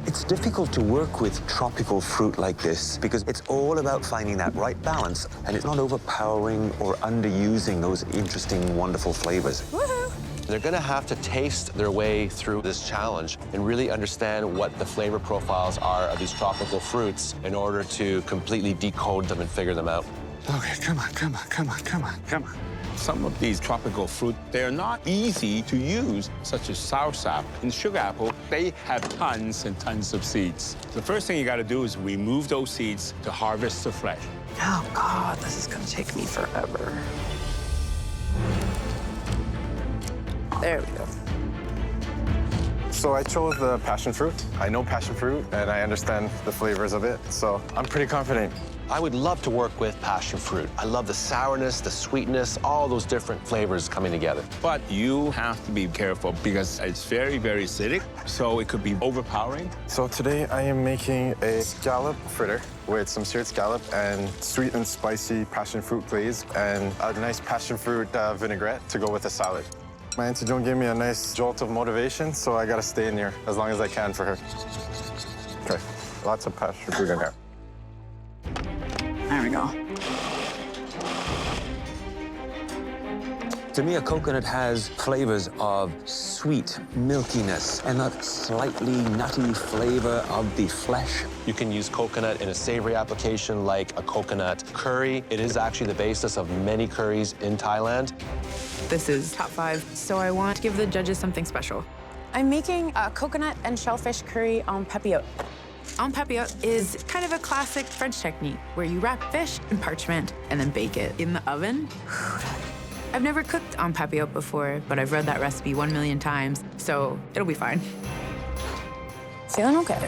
It's difficult to work with tropical fruit like this because it's all about finding that right balance, and it's not overpowering or underusing those interesting, wonderful flavors. Woohoo! They're gonna have to taste their way through this challenge and really understand what the flavor profiles are of these tropical fruits in order to completely decode them and figure them out. Okay, come on, come on, come on, come on, come on. Some of these tropical fruit, they're not easy to use, such as soursop and sugar apple. They have tons and tons of seeds. The first thing you gotta do is remove those seeds to harvest the flesh. Oh, God, this is gonna take me forever. There we go. So I chose the passion fruit. I know passion fruit, and I understand the flavors of it, so I'm pretty confident. I would love to work with passion fruit. I love the sourness, the sweetness, all those different flavors coming together. But you have to be careful because it's very, very acidic, so it could be overpowering. So today I am making a scallop fritter with some seared scallop and sweet and spicy passion fruit glaze and a nice passion fruit vinaigrette to go with the salad. My Auntie Joan gave me a nice jolt of motivation, so I gotta stay in here as long as I can for her. Okay, lots of passion fruit in here. There we go. To me, a coconut has flavors of sweet milkiness and that slightly nutty flavor of the flesh. You can use coconut in a savory application like a coconut curry. It is actually the basis of many curries in Thailand. This is top 5, so I want to give the judges something special. I'm making a coconut and shellfish curry en papillote. En papillote is kind of a classic French technique where you wrap fish in parchment and then bake it in the oven. I've never cooked en papillote before, but I've read that recipe 1 million times, so it'll be fine. Feeling okay.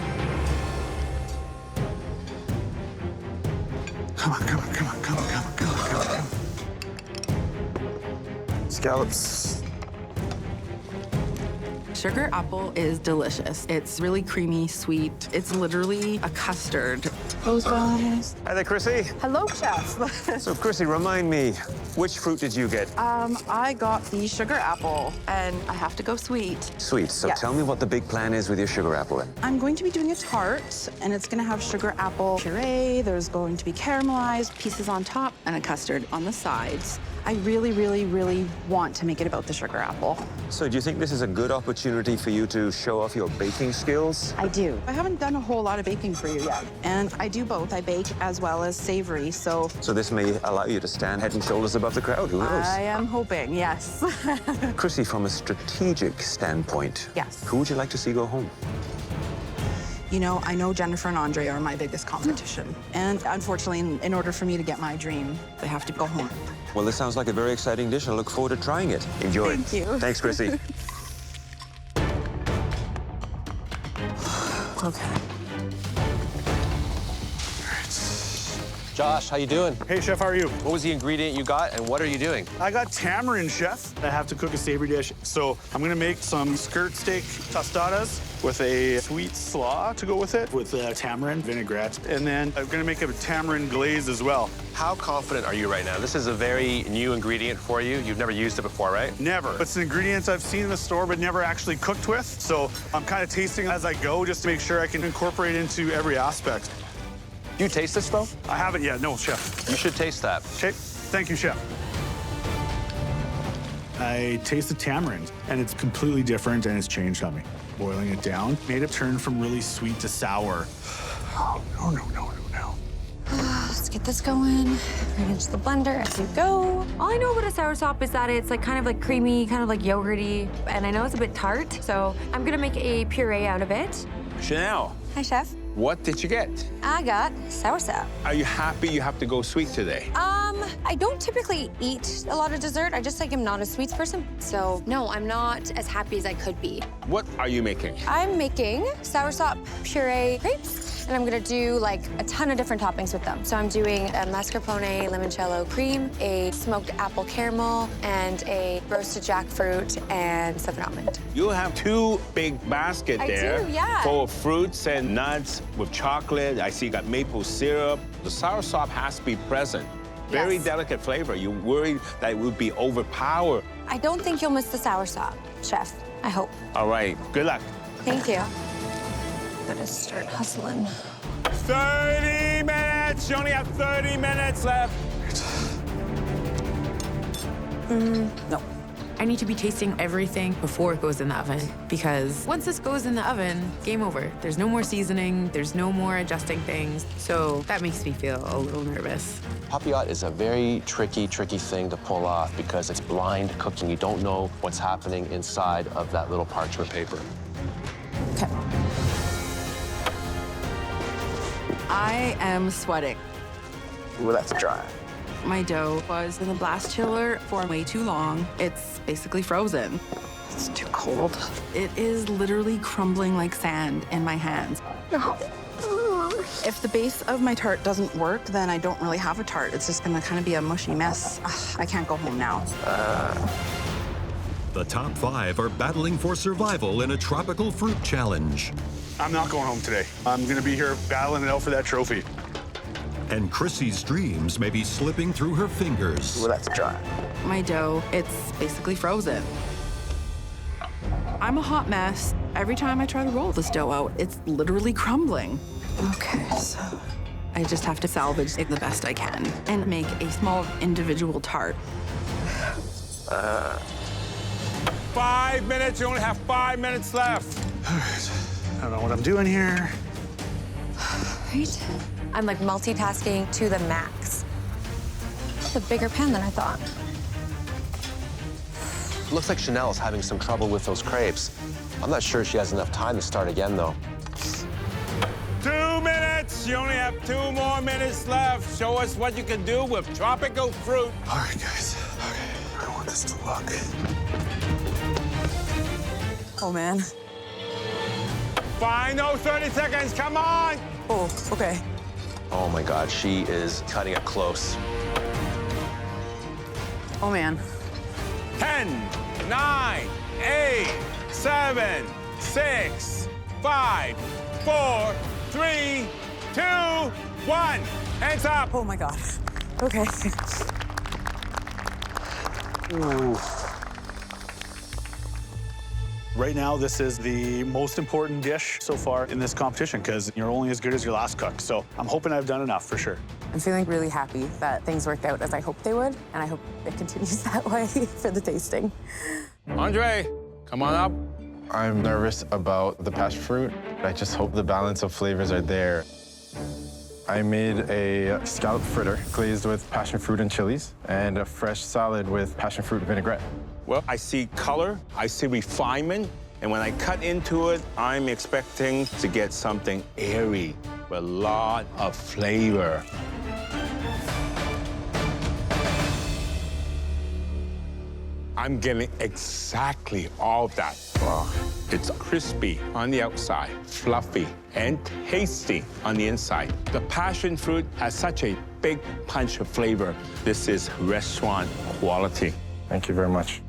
Come on, come on, come on, come on, come on, come on, come on. Scallops. Sugar apple is delicious. It's really creamy, sweet. It's literally a custard. Those guys. Hi there, Chrissy. Hello, Chef. So, Chrissy, remind me, which fruit did you get? I got the sugar apple, and I have to go sweet. Sweet. So Yes. tell me what the big plan is with your sugar apple then. I'm going to be doing a tart, and it's going to have sugar apple puree. There's going to be caramelized pieces on top and a custard on the sides. I really, really, really want to make it about the sugar apple. So do you think this is a good opportunity for you to show off your baking skills? I do. I haven't done a whole lot of baking for you yet, and I do both. I bake as well as savory, so... So this may allow you to stand head and shoulders above the crowd, who knows? I am hoping, yes. Chrissy, from a strategic standpoint, Yes. who would you like to see go home? You know, I know Jennifer and Andre are my biggest competition, and unfortunately, in order for me to get my dream, they have to go home. Well, this sounds like a very exciting dish. I look forward to trying it. Enjoy. Thank you. Thanks, Chrissy. Okay. Josh, how you doing? Hey, Chef, how are you? What was the ingredient you got, and what are you doing? I got tamarind, Chef. I have to cook a savory dish, so I'm gonna make some skirt steak tostadas with a sweet slaw to go with it, with tamarind vinaigrette, and then I'm gonna make a tamarind glaze as well. How confident are you right now? This is a very new ingredient for you. You've never used it before, right? Never. It's an ingredients I've seen in the store but never actually cooked with, so I'm kind of tasting as I go just to make sure I can incorporate into every aspect. You taste this, though? I haven't yet, no, Chef. You should taste that. Okay, thank you, Chef. I tasted tamarind, and it's completely different, and it's changed on me. Boiling it down made it turn from really sweet to sour. Oh, no, no, no, no, no. Let's get this going. Right into the blender as you go. All I know about a soursop is that it's like kind of like creamy, kind of like yogurty, and I know it's a bit tart, so I'm gonna make a puree out of it. Chanel, Hi, Chef. What did you get? I got soursop. Are you happy you have to go sweet today? I don't typically eat a lot of dessert. I just am not a sweets person. So no, I'm not as happy as I could be. What are you making? I'm making soursop puree crepes, and I'm gonna do like a ton of different toppings with them. So I'm doing a mascarpone limoncello cream, a smoked apple caramel, and a roasted jackfruit and cinnamon almond. You have two big baskets I there. do, yeah. Full of fruits and nuts with chocolate. I see you got maple syrup. The soursop has to be present. Very delicate flavor. You worried that it would be overpowered. I don't think you'll miss the soursop, Chef. I hope. All right, good luck. Thank you. Gotta start hustling. 30 minutes! You only have 30 minutes left. No. I need to be tasting everything before it goes in the oven, because once this goes in the oven, game over. There's no more seasoning, there's no more adjusting things, so that makes me feel a little nervous. Papillote is a very tricky thing to pull off because it's blind cooking. You don't know what's happening inside of that little parchment paper. Okay. I am sweating. Ooh, that's dry. My dough was in the blast chiller for way too long. It's basically frozen. It's too cold. It is literally crumbling like sand in my hands. No. If the base of my tart doesn't work, then I don't really have a tart. It's just gonna kind of be a mushy mess. Ugh, I can't go home now. The top 5 are battling for survival in a tropical fruit challenge. I'm not going home today. I'm gonna be here battling it out for that trophy. And Chrissy's dreams may be slipping through her fingers. Ooh, that's dry. My dough, it's basically frozen. I'm a hot mess. Every time I try to roll this dough out, it's literally crumbling. Okay, so I just have to salvage it the best I can and make a small individual tart. 5 minutes. You only have 5 minutes left. All right. I don't know what I'm doing here. Right? I'm like multitasking to the max. It's a bigger pan than I thought. Looks like Chanel's having some trouble with those crepes. I'm not sure she has enough time to start again, though. 2 minutes. You only have 2 more minutes left. Show us what you can do with tropical fruit. All right, guys. Okay, I want this to look. oh man. Final 30 seconds. Come on. Oh, okay. Oh my God, she is cutting it close. Oh man. 10, 9, 8, 7, 6, 5, 4, 3, 2, 1. Hands up. Oh my God. Okay. Ooh. Right now, this is the most important dish so far in this competition because you're only as good as your last cook. So I'm hoping I've done enough for sure. I'm feeling really happy that things worked out as I hoped they would, and I hope it continues that way for the tasting. Andre, come on up. I'm nervous about the passion fruit. I just hope the balance of flavors are there. I made a scallop fritter glazed with passion fruit and chilies and a fresh salad with passion fruit vinaigrette. Well, I see color, I see refinement, and when I cut into it, I'm expecting to get something airy with a lot of flavor. I'm getting exactly all of that. Wow. It's crispy on the outside, fluffy, and tasty on the inside. The passion fruit has such a big punch of flavor. This is restaurant quality. Thank you very much.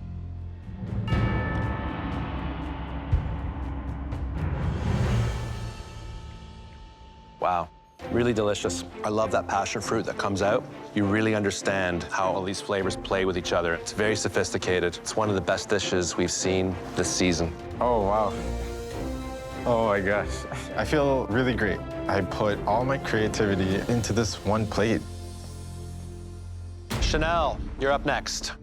Wow, really delicious. I love that passion fruit that comes out. You really understand how all these flavors play with each other. It's very sophisticated. It's one of the best dishes we've seen this season. Oh, wow. Oh my gosh. I feel really great. I put all my creativity into this one plate. Chanel, you're up next.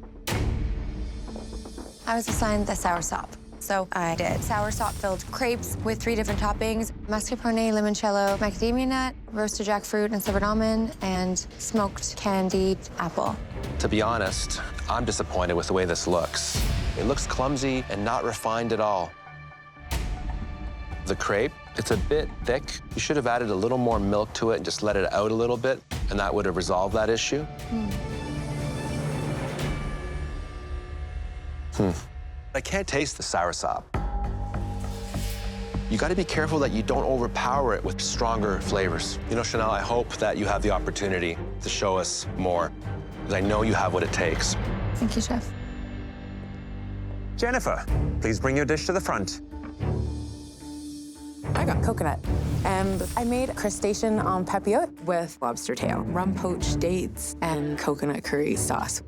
I was assigned the soursop. So I did soursop-filled crepes with 3 different toppings: mascarpone, limoncello, macadamia nut, roasted jackfruit and cinnamon almond, and smoked candied apple. To be honest, I'm disappointed with the way this looks. It looks clumsy and not refined at all. The crepe, it's a bit thick. You should have added a little more milk to it and just let it out a little bit, and that would have resolved that issue. I can't taste the soursop. You got to be careful that you don't overpower it with stronger flavors. You know, Chanel, I hope that you have the opportunity to show us more, because I know you have what it takes. Thank you, Chef. Jennifer, please bring your dish to the front. I got coconut, and I made crustacean en papillote with lobster tail, rum poached dates, and coconut curry sauce.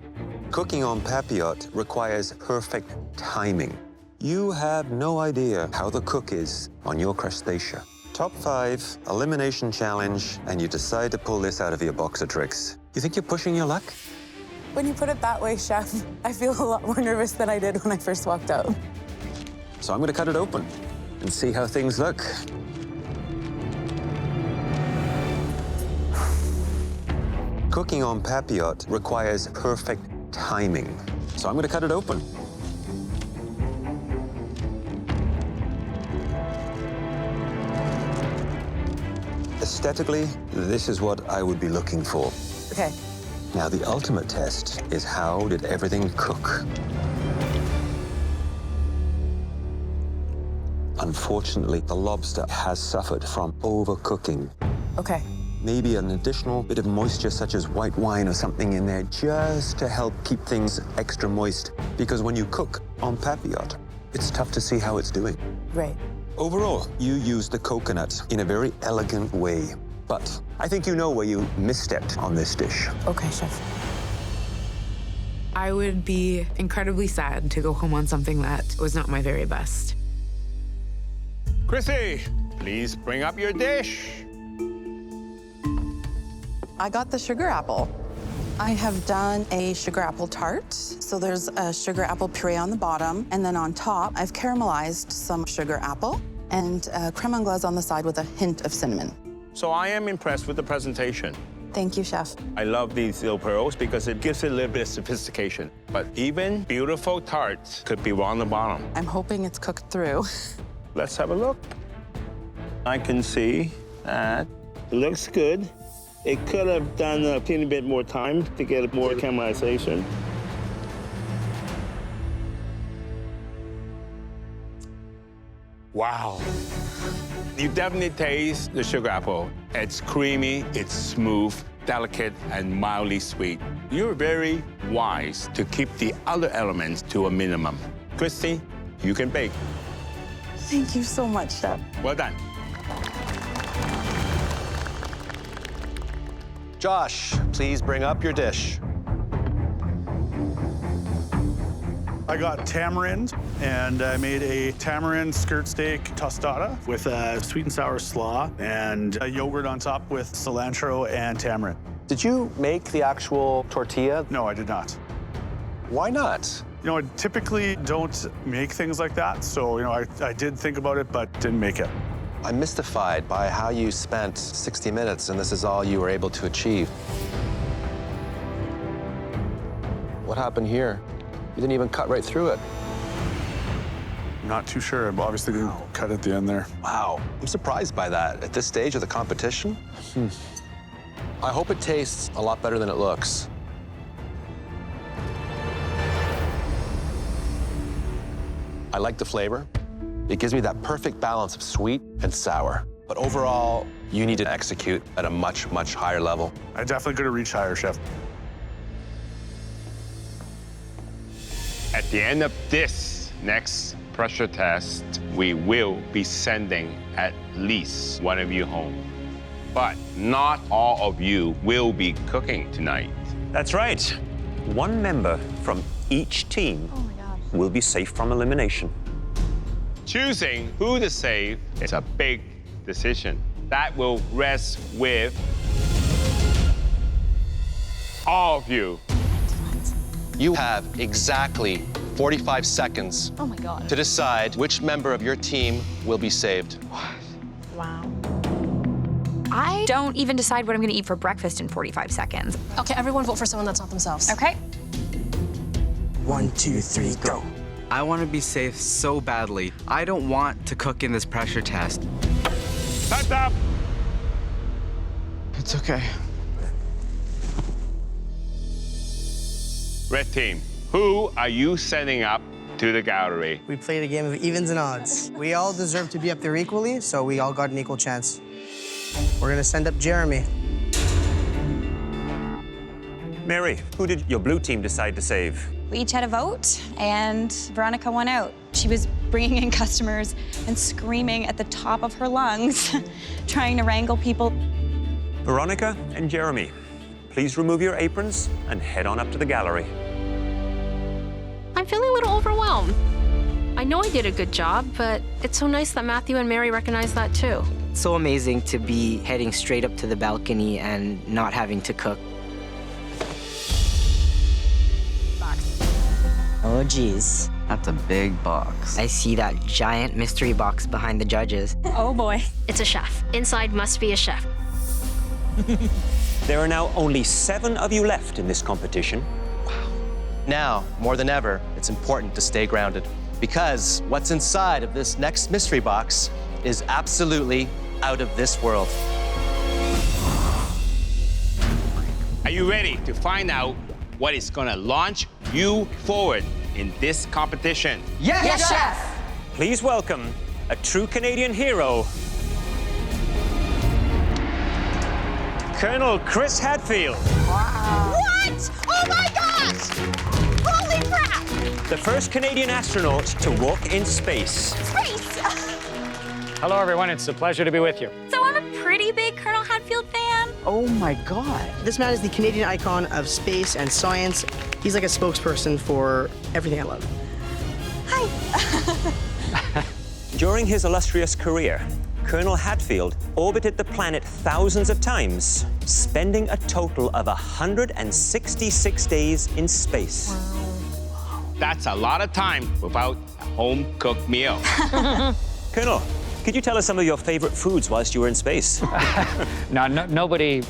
Cooking en papillote requires perfect timing. You have no idea how the cook is on your crustacea. Top 5, elimination challenge, and you decide to pull this out of your box of tricks. You think you're pushing your luck? When you put it that way, Chef, I feel a lot more nervous than I did when I first walked out. So I'm gonna cut it open and see how things look. Cooking en papillote requires perfect timing. So I'm gonna cut it open. Aesthetically, this is what I would be looking for. Okay. Now, the ultimate test is how did everything cook? Unfortunately, the lobster has suffered from overcooking. Okay. Maybe an additional bit of moisture, such as white wine or something in there, just to help keep things extra moist. Because when you cook en papillote, it's tough to see how it's doing. Right. Overall, you used the coconut in a very elegant way. But I think you know where you misstepped on this dish. Okay, Chef. I would be incredibly sad to go home on something that was not my very best. Chrissy, please bring up your dish. I got the sugar apple. I have done a sugar apple tart. So there's a sugar apple puree on the bottom, and then on top, I've caramelized some sugar apple and creme anglaise on the side with a hint of cinnamon. So I am impressed with the presentation. Thank you, Chef. I love these little pearls because it gives it a little bit of sophistication. But even beautiful tarts could be on the bottom. I'm hoping it's cooked through. Let's have a look. I can see that it looks good. It could have done a teeny bit more time to get more caramelization. Wow. You definitely taste the sugar apple. It's creamy, it's smooth, delicate, and mildly sweet. You're very wise to keep the other elements to a minimum. Christy, you can bake. Thank you so much, Chef. Well done. Josh, please bring up your dish. I got tamarind, and I made a tamarind skirt steak tostada with a sweet and sour slaw and a yogurt on top with cilantro and tamarind. Did you make the actual tortilla? No, I did not. Why not? You know, I typically don't make things like that, so, you know, I did think about it, but didn't make it. I'm mystified by how you spent 60 minutes and this is all you were able to achieve. What happened here? You didn't even cut right through it. I'm not too sure. I obviously didn't cut at the end there. Wow, I'm surprised by that. At this stage of the competition? I hope it tastes a lot better than it looks. I like the flavor. It gives me that perfect balance of sweet and sour. But overall, you need to execute at a much, much higher level. I definitely could have reached higher, Chef. At the end of this next pressure test, we will be sending at least one of you home. But not all of you will be cooking tonight. That's right. One member from each team will be safe from elimination. Choosing who to save is a big decision. That will rest with all of you. You have exactly 45 seconds Oh my God. to decide which member of your team will be saved. Wow. I don't even decide what I'm gonna eat for breakfast in 45 seconds. Okay, everyone vote for someone that's not themselves. Okay. 1, 2, 3, go. I want to be safe so badly. I don't want to cook in this pressure test. Time's up. It's okay. Red team, who are you sending up to the gallery? We played a game of evens and odds. We all deserve to be up there equally, so we all got an equal chance. We're gonna send up Jeremy. Mary, who did your blue team decide to save? We each had a vote, and Veronica won out. She was bringing in customers and screaming at the top of her lungs, trying to wrangle people. Veronica and Jeremy, please remove your aprons and head on up to the gallery. I'm feeling a little overwhelmed. I know I did a good job, but it's so nice that Matthew and Mary recognize that too. So amazing to be heading straight up to the balcony and not having to cook. Oh, geez. That's a big box. I see that giant mystery box behind the judges. Oh boy. It's a chef. Inside must be a chef. There are now only 7 of you left in this competition. Now, more than ever, it's important to stay grounded because what's inside of this next mystery box is absolutely out of this world. Are you ready to find out what is gonna launch you forward in this competition? Yes, yes, Chef! Please welcome a true Canadian hero, Colonel Chris Hadfield. Wow. What? Oh my gosh! Holy crap! The first Canadian astronaut to walk in space. Space! Hello, everyone. It's a pleasure to be with you. So I'm a pretty big Colonel Hadfield fan. Oh my God. This man is the Canadian icon of space and science. He's like a spokesperson for everything I love. Hi. During his illustrious career, Colonel Hadfield orbited the planet thousands of times, spending a total of 166 days in space. That's a lot of time without a home-cooked meal. Colonel, could you tell us some of your favorite foods whilst you were in space? Nobody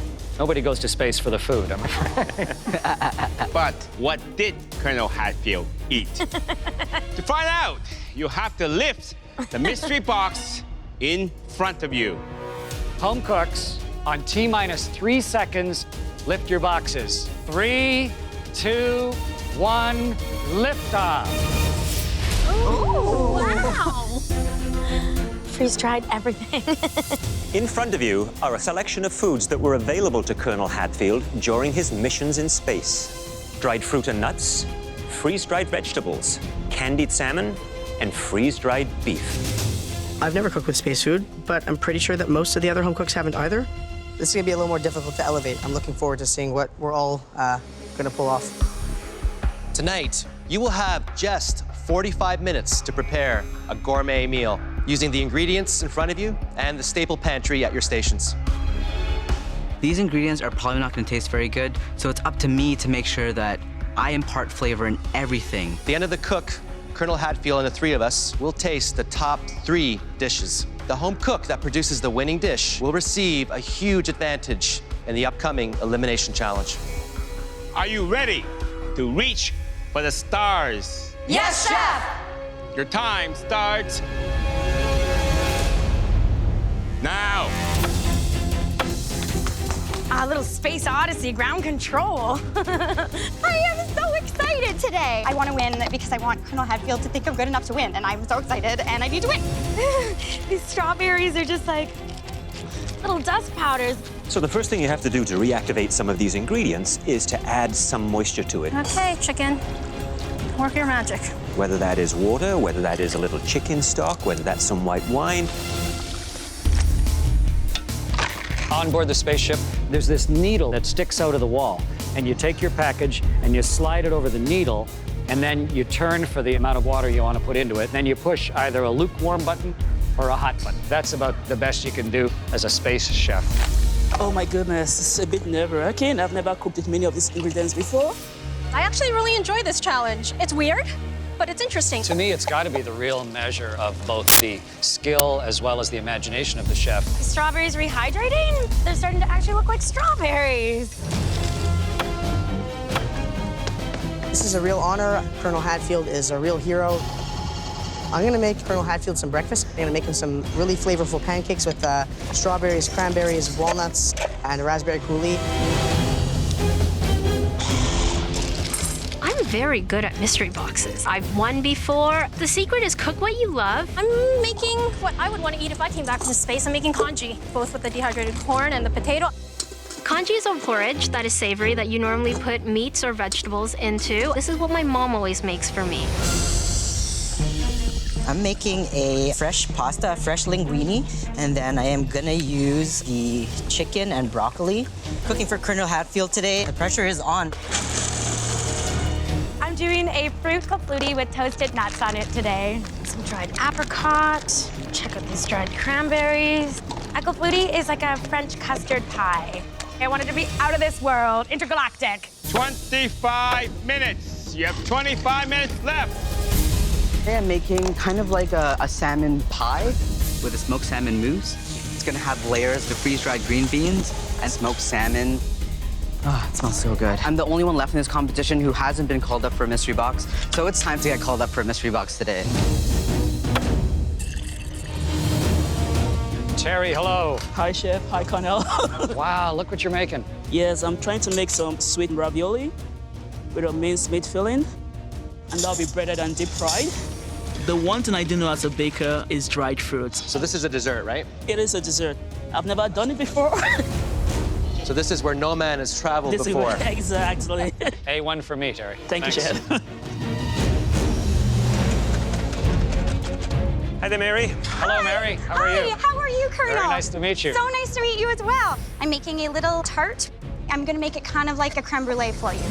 goes to space for the food, I'm afraid. But what did Colonel Hadfield eat? To find out, you have to lift the mystery box in front of you. Home cooks, on T-minus 3 seconds, lift your boxes. 3, 2, 1, lift off. Ooh, wow. Freeze-dried everything. In front of you are a selection of foods that were available to Colonel Hadfield during his missions in space. Dried fruit and nuts, freeze-dried vegetables, candied salmon, and freeze-dried beef. I've never cooked with space food, but I'm pretty sure that most of the other home cooks haven't either. This is gonna be a little more difficult to elevate. I'm looking forward to seeing what we're all gonna pull off. Tonight, you will have just 45 minutes to prepare a gourmet meal using the ingredients in front of you and the staple pantry at your stations. These ingredients are probably not going to taste very good, so it's up to me to make sure that I impart flavor in everything. At the end of the cook, Colonel Hadfield and the 3 of us will taste the top 3 dishes. The home cook that produces the winning dish will receive a huge advantage in the upcoming elimination challenge. Are you ready to reach for the stars? Yes, Chef! Your time starts now. A little space odyssey, ground control. I am so excited today. I want to win because I want Colonel Hadfield to think I'm good enough to win, and I'm so excited, and I need to win. These strawberries are just like little dust powders. So the first thing you have to do to reactivate some of these ingredients is to add some moisture to it. Okay, chicken, work your magic. Whether that is water, whether that is a little chicken stock, whether that's some white wine. On board the spaceship, there's this needle that sticks out of the wall. And you take your package and you slide it over the needle, and then you turn for the amount of water you want to put into it. Then you push either a lukewarm button or a hot button. That's about the best you can do as a space chef. Oh my goodness, it's a bit nerve-wracking. I've never cooked with many of these ingredients before. I actually really enjoy this challenge. It's weird, but it's interesting. To me, it's got to be the real measure of both the skill as well as the imagination of the chef. The strawberries rehydrating? They're starting to actually look like strawberries. This is a real honor. Colonel Hatfield is a real hero. I'm gonna make Colonel Hatfield some breakfast. I'm gonna make him some really flavorful pancakes with strawberries, cranberries, walnuts, and a raspberry coulis. I'm very good at mystery boxes. I've won before. The secret is cook what you love. I'm making what I would want to eat if I came back from space. I'm making congee, both with the dehydrated corn and the potato. Congee is a porridge that is savory that you normally put meats or vegetables into. This is what my mom always makes for me. I'm making a fresh pasta, fresh linguine, and then I am gonna use the chicken and broccoli. Cooking for Colonel Hatfield today. The pressure is on. I'm doing a fruit conflutti with toasted nuts on it today. Some dried apricot. Check out these dried cranberries. A conflutti is like a French custard pie. I wanted to be out of this world, intergalactic. 25 minutes. You have 25 minutes left. Today I'm making kind of like a salmon pie with a smoked salmon mousse. It's gonna have layers of freeze-dried green beans and smoked salmon. Oh, it smells so good. I'm the only one left in this competition who hasn't been called up for a mystery box, so it's time to get called up for a mystery box today. Terry, hello. Hi, Chef. Hi, Cornell. Wow, look what you're making. Yes, I'm trying to make some sweet ravioli with a minced meat filling, and that'll be breaded and deep fried. The one thing I do know as a baker is dried fruits. So this is a dessert, right? It is a dessert. I've never done it before. So this is where no man has traveled This is before. where- exactly. A1 for me, Terry. Thank you, Thanks. Chef. Hi there, Mary. Hello, Mary. How are you? Hi, how are you, Colonel? Very nice to meet you. So nice to meet you as well. I'm making a little tart. I'm gonna make it kind of like a creme brulee for you.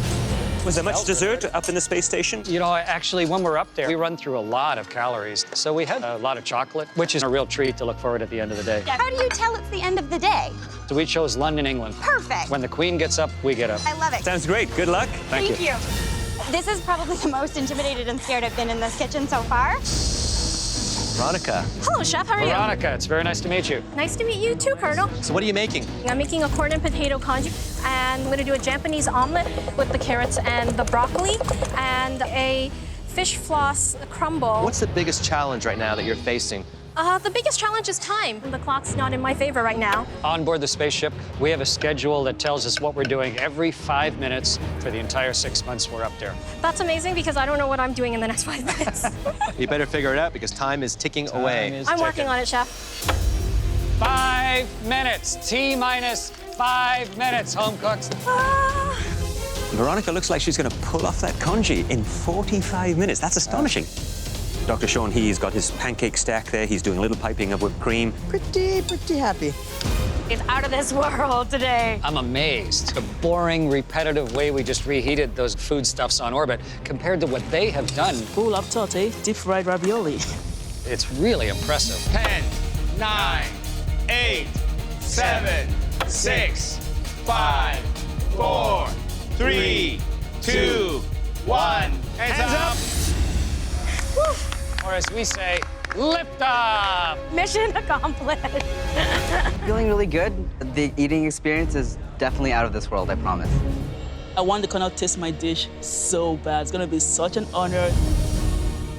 Was there much dessert up in the space station? You know, actually, when we're up there, we run through a lot of calories. So we had a lot of chocolate, which is a real treat to look forward at the end of the day. How do you tell it's the end of the day? So we chose London, England. Perfect. When the Queen gets up, we get up. I love it. Sounds great. Good luck. Thank you. This is probably the most intimidated and scared I've been in this kitchen so far. Veronica. Hello, Chef. How are you? Veronica, it's very nice to meet you. Nice to meet you too, Colonel. So what are you making? I'm making a corn and potato congee, and I'm gonna do a Japanese omelet with the carrots and the broccoli, and a fish floss crumble. What's the biggest challenge right now that you're facing? The biggest challenge is time. The clock's not in my favor right now. On board the spaceship, we have a schedule that tells us what we're doing every 5 minutes for the entire 6 months we're up there. That's amazing because I don't know what I'm doing in the next 5 minutes. You better figure it out because time is ticking away. I'm working on it, Chef. 5 minutes. T-minus 5 minutes, home cooks. Veronica looks like she's going to pull off that congee in 45 minutes. That's astonishing. Dr. Sean He's got his pancake stack there. He's doing a little piping of whipped cream. Pretty happy. It's out of this world today. I'm amazed. The boring, repetitive way we just reheated those foodstuffs on orbit compared to what they have done. Full of torte, deep fried ravioli. It's really impressive. 10, 9, 8, 7, 6, 5, 4, 3, 2, 1. Hands up. Woo. Or as we say, lift off! Mission accomplished. Feeling really good. The eating experience is definitely out of this world, I promise. I want to kind of taste my dish so bad. It's gonna be such an honor.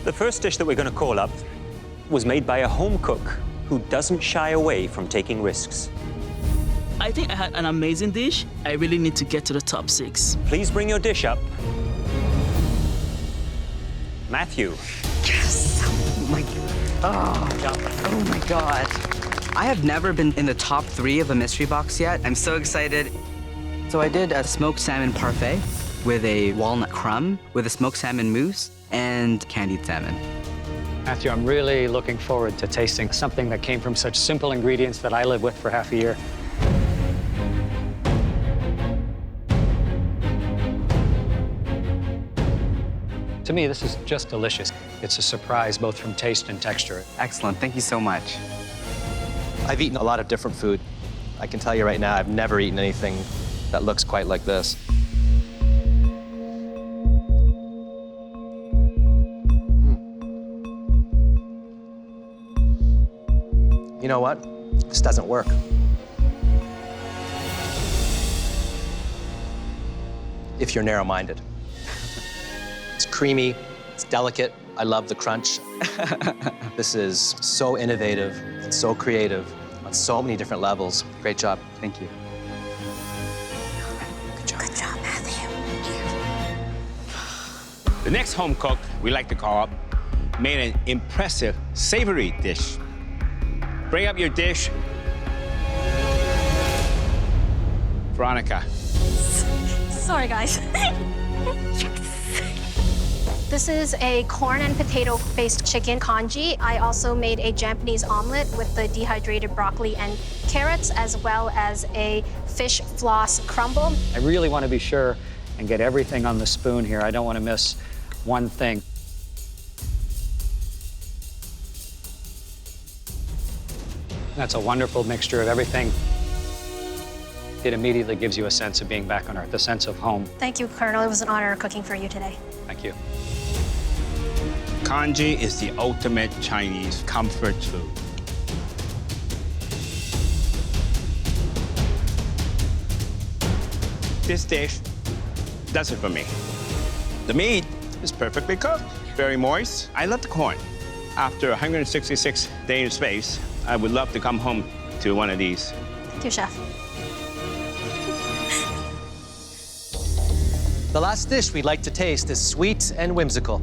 The first dish that we're going to call up was made by a home cook who doesn't shy away from taking risks. I think I had an amazing dish. I really need to get to the top 6. Please bring your dish up. Matthew. Yes! Oh my God. I have never been in the top 3 of a mystery box yet. I'm so excited. So I did a smoked salmon parfait with a walnut crumb, with a smoked salmon mousse, and candied salmon. Matthew, I'm really looking forward to tasting something that came from such simple ingredients that I lived with for half a year. To me, this is just delicious. It's a surprise both from taste and texture. Excellent, thank you so much. I've eaten a lot of different food. I can tell you right now, I've never eaten anything that looks quite like this. You know what? This doesn't work. If you're narrow-minded. creamy, it's delicate. I love the crunch. This is so innovative, and so creative on so many different levels. Great job. Thank you. Good job, Matthew. The next home cook we like to call up made an impressive savory dish. Bring up your dish. Veronica. Sorry, guys. This is a corn and potato-based chicken congee. I also made a Japanese omelet with the dehydrated broccoli and carrots, as well as a fish floss crumble. I really want to be sure and get everything on the spoon here. I don't want to miss one thing. That's a wonderful mixture of everything. It immediately gives you a sense of being back on Earth, a sense of home. Thank you, Colonel. It was an honor cooking for you today. Thank you. Congee is the ultimate Chinese comfort food. This dish does it for me. The meat is perfectly cooked, very moist. I love the corn. After 166 days in space, I would love to come home to one of these. Thank you, Chef. The last dish we'd like to taste is sweet and whimsical.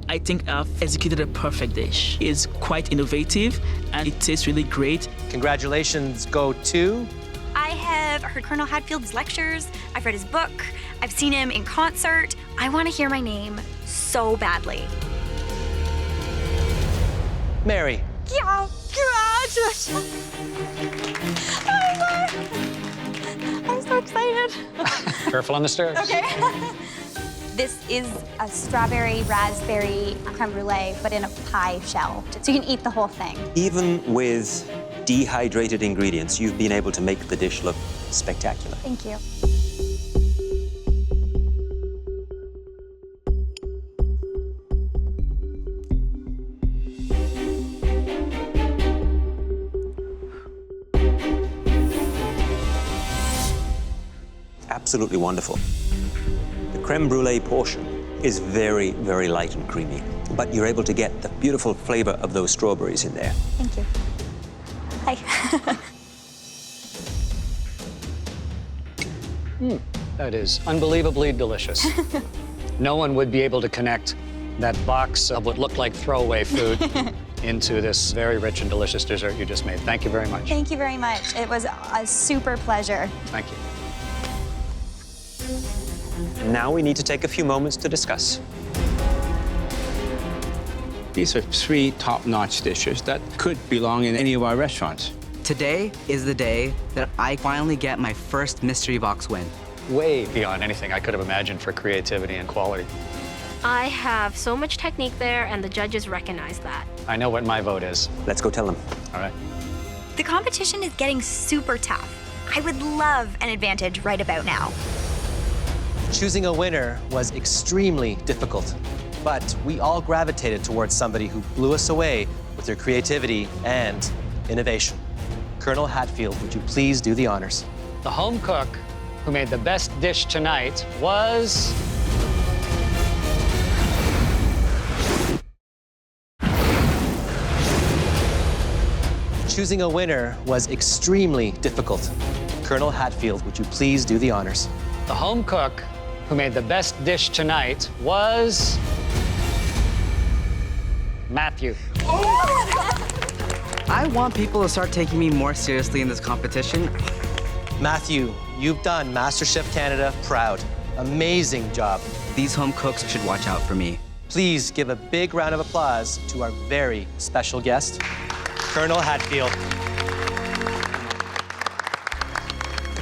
I think I've executed a perfect dish. It's quite innovative and it tastes really great. Congratulations go to... I have heard Colonel Hadfield's lectures. I've read his book. I've seen him in concert. I want to hear my name so badly. Mary. Yeah, congratulations. Oh my God. I'm so excited. Careful on the stairs. Okay. This is a strawberry raspberry creme brulee, but in a pie shell. So you can eat the whole thing. Even with dehydrated ingredients, you've been able to make the dish look spectacular. Thank you. Absolutely wonderful. The creme brulee portion is very, very light and creamy, but you're able to get the beautiful flavor of those strawberries in there. Thank you. Hi. That is unbelievably delicious. No one would be able to connect that box of what looked like throwaway food into this very rich and delicious dessert you just made. Thank you very much. Thank you very much. It was a super pleasure. Thank you. Now we need to take a few moments to discuss. These are three top-notch dishes that could belong in any of our restaurants. Today is the day that I finally get my first mystery box win. Way beyond anything I could have imagined for creativity and quality. I have so much technique there, and the judges recognize that. I know what my vote is. Let's go tell them. All right. The competition is getting super tough. I would love an advantage right about now. Choosing a winner was extremely difficult, but we all gravitated towards somebody who blew us away with their creativity and innovation. Colonel Hadfield, would you please do the honors? The home cook who made the best dish tonight was... Choosing a winner was extremely difficult. Colonel Hadfield, would you please do the honors? The home cook who made the best dish tonight was... Matthew. I want people to start taking me more seriously in this competition. Matthew, you've done MasterChef Canada proud. Amazing job. These home cooks should watch out for me. Please give a big round of applause to our very special guest, Colonel Hadfield.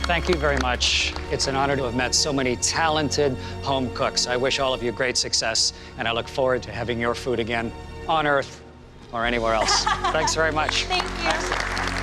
Thank you very much. It's an honor to have met so many talented home cooks. I wish all of you great success, and I look forward to having your food again on Earth or anywhere else. Thanks very much. Thank you.